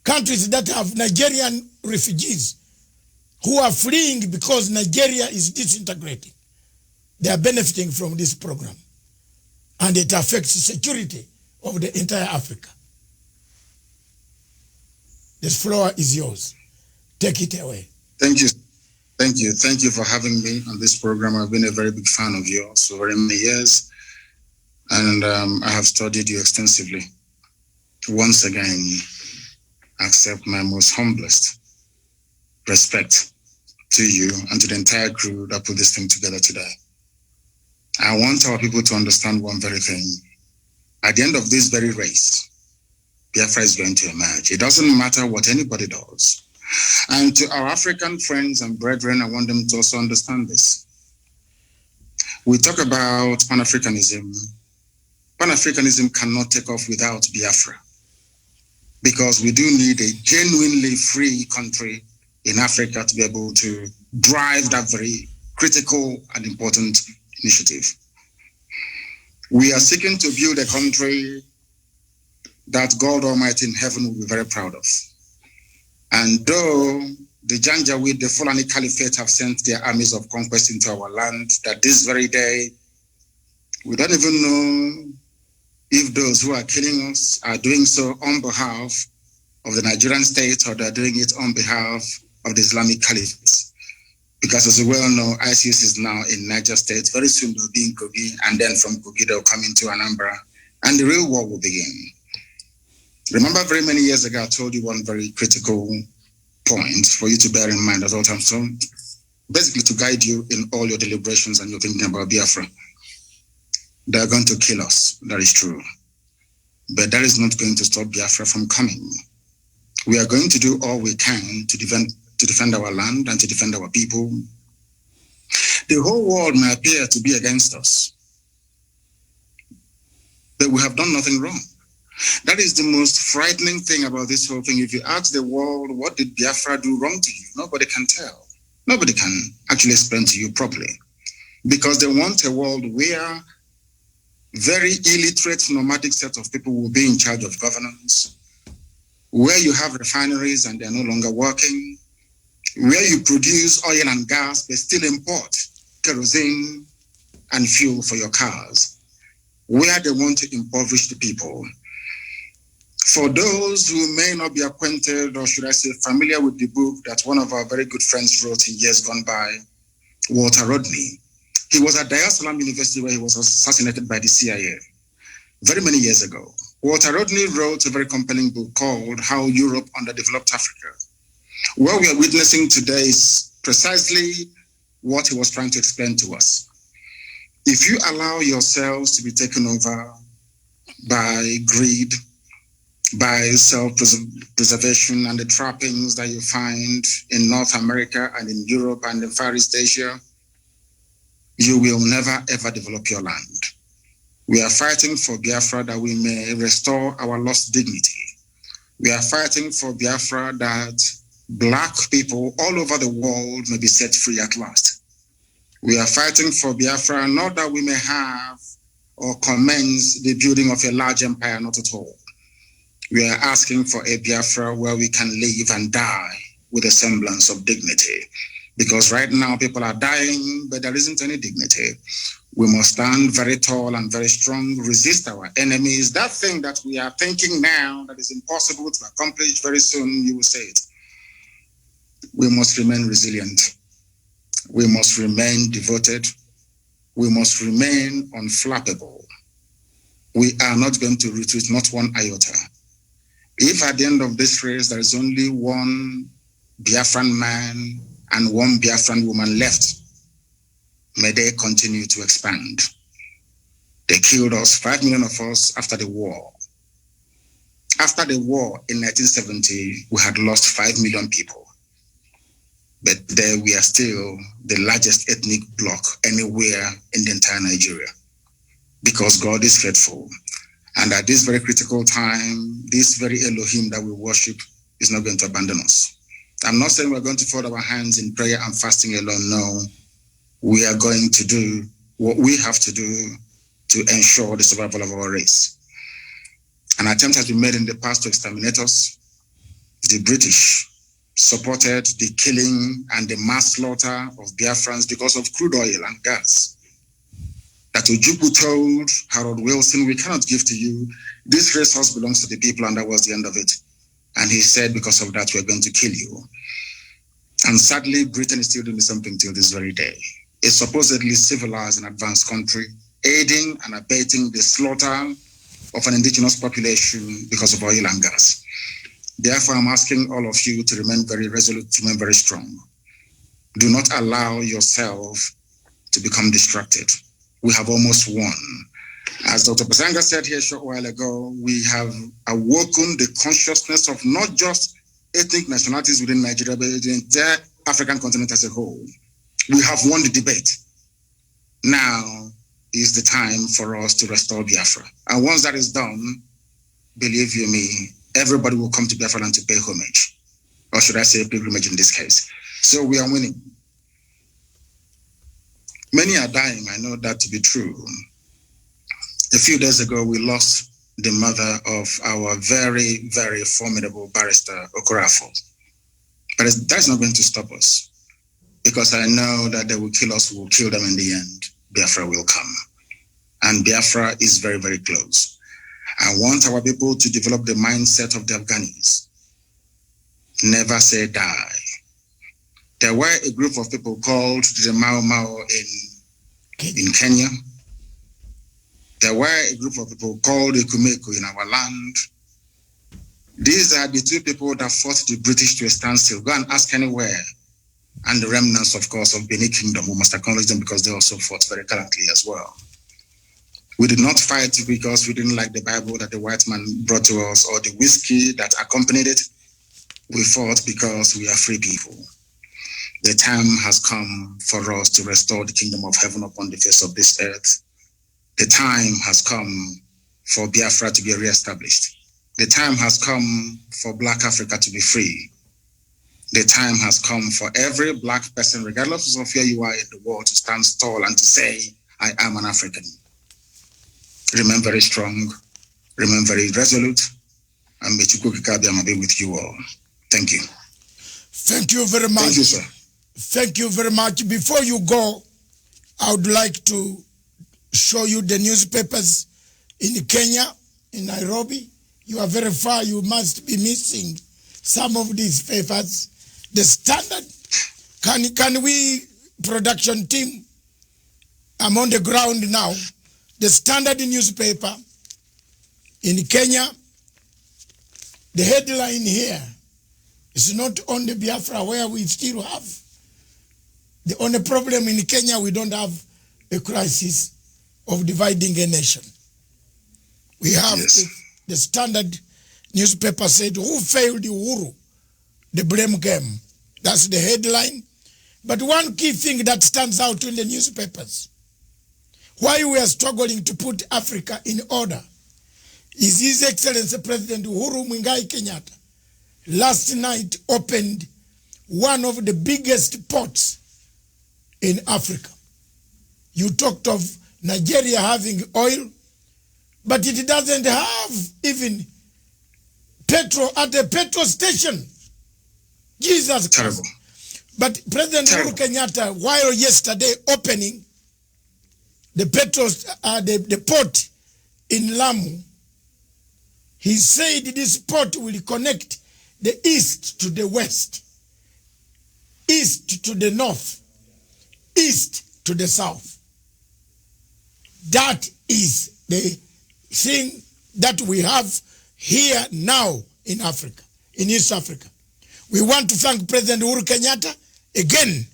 countries that have Nigerian refugees who are fleeing because Nigeria is disintegrating. They are benefiting from this program. And it affects the security of the entire Africa. This floor is yours. Take it away. Thank you. Thank you. Thank you for having me on this program. I've been a very big fan of yours for very many years. And I have studied you extensively. Once again, accept my most humblest respect to you and to the entire crew that put this thing together today. I want our people to understand one very thing. At the end of this very race, Biafra is going to emerge. It doesn't matter what anybody does. And to our African friends and brethren, I want them to also understand this. We talk about Pan-Africanism. Pan-Africanism cannot take off without Biafra, because we do need a genuinely free country in Africa to be able to drive that very critical and important initiative. We are seeking to build a country that God Almighty in heaven will be very proud of. And though the Janjaweed, the Fulani Caliphate have sent their armies of conquest into our land, that this very day, we don't even know if those who are killing us are doing so on behalf of the Nigerian state or they're doing it on behalf of the Islamic Caliphate. Because as we well know, ISIS is now in Niger State. Very soon they'll be in Kogi, and then from Kogi they'll come into Anambra, and the real war will begin. Remember, very many years ago, I told you one very critical point for you to bear in mind at all times. So basically to guide you in all your deliberations and you're thinking about Biafra. They're going to kill us. That is true. But that is not going to stop Biafra from coming. We are going to do all we can to defend our land and to defend our people. The whole world may appear to be against us, but we have done nothing wrong. That is the most frightening thing about this whole thing. If you ask the world, what did Biafra do wrong to you? Nobody can tell. Nobody can actually explain to you properly, because they want a world where very illiterate nomadic set of people will be in charge of governance, where you have refineries and they're no longer working, where you produce oil and gas but still import kerosene and fuel for your cars, where they want to impoverish the people. For those who may not be acquainted, or should I say familiar with the book that one of our very good friends wrote in years gone by, Walter Rodney. He was at Dar es Salaam University where he was assassinated by the CIA very many years ago. Walter Rodney wrote a very compelling book called How Europe Underdeveloped Africa. What we are witnessing today is precisely what he was trying to explain to us. If you allow yourselves to be taken over by greed, by self-preservation and the trappings that you find in North America and in Europe and in Far East Asia, you will never ever develop your land. We are fighting for Biafra that we may restore our lost dignity. We are fighting for Biafra that Black people all over the world may be set free at last. We are fighting for Biafra not that we may have or commence the building of a large empire, not at all. We are asking for a Biafra where we can live and die with a semblance of dignity. Because right now people are dying, but there isn't any dignity. We must stand very tall and very strong, resist our enemies. That thing that we are thinking now that is impossible to accomplish very soon, you will say it. We must remain resilient. We must remain devoted. We must remain unflappable. We are not going to retreat, not one iota. If at the end of this race there is only one Biafran man and one Biafran woman left, may they continue to expand. They killed us, 5 million of us, after the war. After the war in 1970, we had lost 5 million people. But there we are still the largest ethnic bloc anywhere in the entire Nigeria, because God is faithful. And at this very critical time, this very Elohim that we worship is not going to abandon us. I'm not saying we're going to fold our hands in prayer and fasting alone. No, we are going to do what we have to do to ensure the survival of our race. An attempt has been made in the past to exterminate us. The British supported the killing and the mass slaughter of Biafrans because of crude oil and gas. That Ojukwu told Harold Wilson, we cannot give to you. This resource belongs to the people, and that was the end of it. And he said, because of that, we're going to kill you. And sadly, Britain is still doing something till this very day. A supposedly civilized and advanced country, aiding and abating the slaughter of an indigenous population because of oil and gas. Therefore, I'm asking all of you to remain very resolute, to remain very strong. Do not allow yourself to become distracted. We have almost won. As Dr. Matsanga said here a short while ago, we have awoken the consciousness of not just ethnic nationalities within Nigeria, but the entire African continent as a whole. We have won the debate. Now is the time for us to restore Biafra. And once that is done, believe you me, everybody will come to Biafra and to pay homage. Or should I say pilgrimage in this case. So we are winning. Many are dying, I know that to be true. A few days ago, we lost the mother of our very, very formidable barrister, Okorafor. But that's not going to stop us, because I know that they will kill us, we will kill them in the end. Biafra will come. And Biafra is very, very close. I want our people to develop the mindset of the Afghans. Never say die. There were a group of people called the Mau Mau in Kenya. There were a group of people called the Kumeko in our land. These are the two people that fought the British to a standstill. Go and ask anywhere. And the remnants, of course, of Benin Kingdom, we must acknowledge them because they also fought very gallantly as well. We did not fight because we didn't like the Bible that the white man brought to us or the whiskey that accompanied it. We fought because we are free people. The time has come for us to restore the kingdom of heaven upon the face of this earth. The time has come for Biafra to be reestablished. The time has come for Black Africa to be free. The time has come for every Black person, regardless of where you are in the world, to stand tall and to say, I am an African. Remain very strong, remain very resolute, and may Chukwu Kikabiyama be with you all. Thank you. Thank you very much. Thank you, sir. Thank you very much. Before you go, I would like to show you the newspapers in Kenya, in Nairobi. You are very far. You must be missing some of these papers. The Standard. Can we, production team? I'm on the ground now. The Standard newspaper in Kenya. The headline here is not on the Biafra, where we still have. The only problem in Kenya, we don't have a crisis of dividing a nation. We have the Standard newspaper said, who failed Uhuru? The blame game. That's the headline. But one key thing that stands out in the newspapers, why we are struggling to put Africa in order, is His Excellency President Uhuru Muigai Kenyatta last night opened one of the biggest ports in Africa. You talked of Nigeria having oil, but it doesn't have even petrol at a petrol station. Jesus Christ. Terrible. But President Uhuru Kenyatta, while yesterday opening the the port in Lamu, he said this port will connect the east to the west, east to the north, east to the south. That is the thing that we have here now in Africa, in East Africa. We want to thank President Uhuru Kenyatta again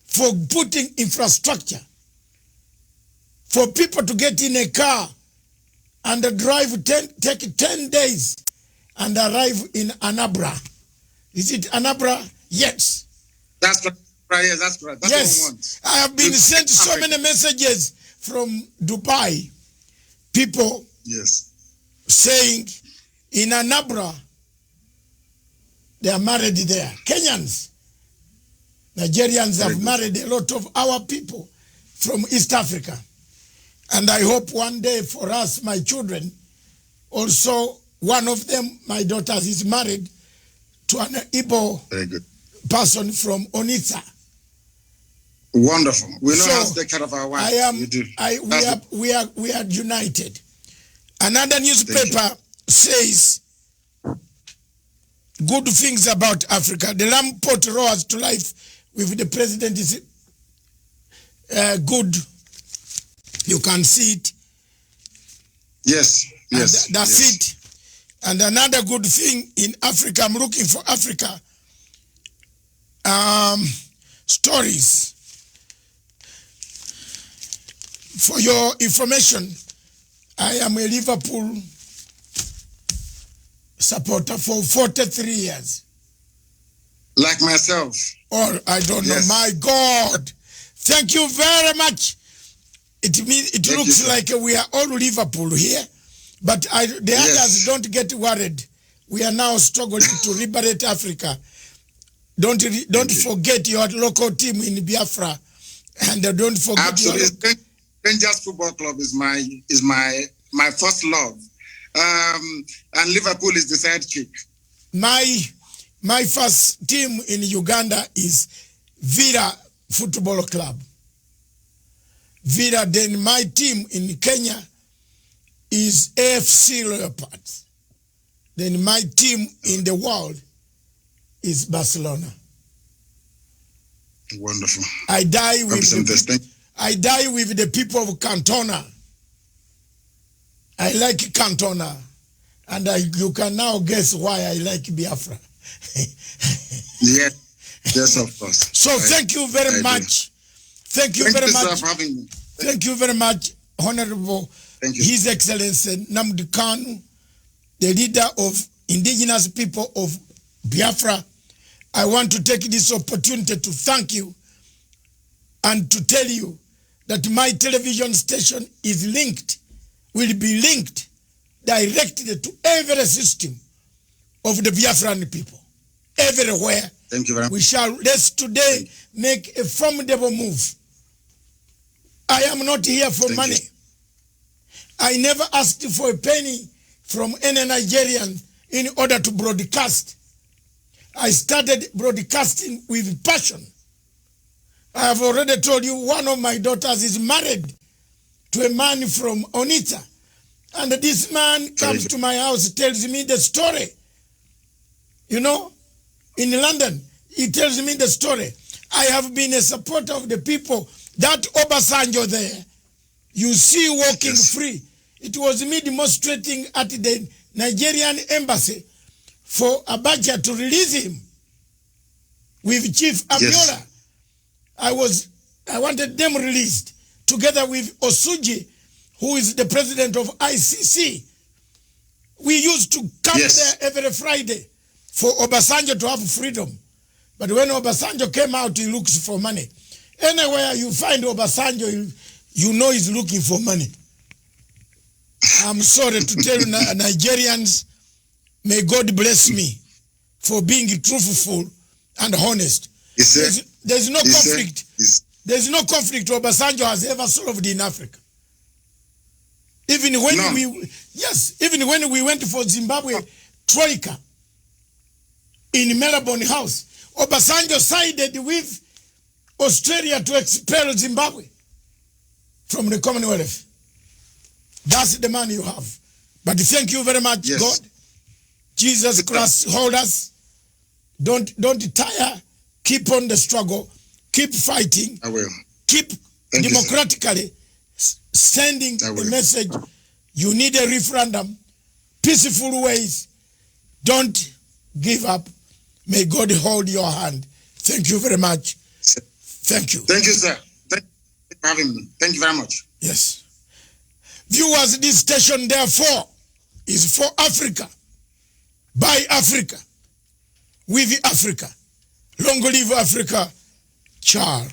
for putting infrastructure for people to get in a car and take 10 days and arrive in Anambra. Is it Anambra? Yes. That's right. Yes, that's right. That's yes. what we want. I have been sent so many messages from Dubai. People saying in Anambra, they are married there. Kenyans, Nigerians have married a lot of our people from East Africa. And I hope one day for us, my children, also one of them, my daughters, is married to an Igbo person from Onitsha. Wonderful. We know how to take care of our wives. We are united. Another newspaper says good things about Africa. The Lamu Port roars to life with the president is good. You can see it. Yes. That's it. And another good thing in Africa, I'm looking for Africa stories. For your information, I am a Liverpool supporter for 43 years. Like myself. Or I don't know. My God. Thank you very much. It looks like we are all Liverpool here, but the others don't get worried. We are now struggling to liberate Africa. Don't forget your local team in Biafra, and don't forget. Absolutely. Rangers Football Club is my first love, and Liverpool is the sidekick. My My first team in Uganda is Villa Football Club. Villa, then my team in Kenya is AFC Leopards. Then my team in the world is Barcelona. Wonderful. I die with the people of Cantona. I like Cantona. And you can now guess why I like Biafra. Yes, of course. So thank you very much. Thank you very much. For having me. Thank you very much, Honorable His Excellency Nnamdi Kanu, the leader of indigenous people of Biafra. I want to take this opportunity to thank you and to tell you that my television station is linked, will be linked directly to every system of the Biafran people. Everywhere. Thank you very much. We shall, let's today make a formidable move. I am not here for money. I never asked for a penny from any Nigerian in order to broadcast. I started broadcasting with passion. I have already told you one of my daughters is married to a man from Onitsha. And this man comes to my house, tells me the story. You know, in London, he tells me the story. I have been a supporter of the people. That Obasanjo there, you see walking free. It was me demonstrating at the Nigerian embassy for Abacha to release him with Chief Abiola. I wanted them released together with Osuji, who is the president of ICC. We used to come there every Friday for Obasanjo to have freedom. But when Obasanjo came out, he looks for money. Anywhere you find Obasanjo, you know he's looking for money. I'm sorry to tell you, Nigerians, may God bless me for being truthful and honest. There's no conflict. There's no conflict Obasanjo has ever solved in Africa. Even when even when we went for Zimbabwe Troika in Melbourne House, Obasanjo sided with Australia to expel Zimbabwe from the Commonwealth. That's the man you have. But thank you very much, God. Jesus Christ, hold us. Don't tire. Keep on the struggle. Keep fighting. I will. Keep democratically sending the message. You need a referendum. Peaceful ways. Don't give up. May God hold your hand. Thank you very much. Thank you. Thank you, sir. Thank you for having me. Thank you very much. Yes. Viewers, this station, therefore, is for Africa, by Africa, with Africa. Long live Africa. Ciao.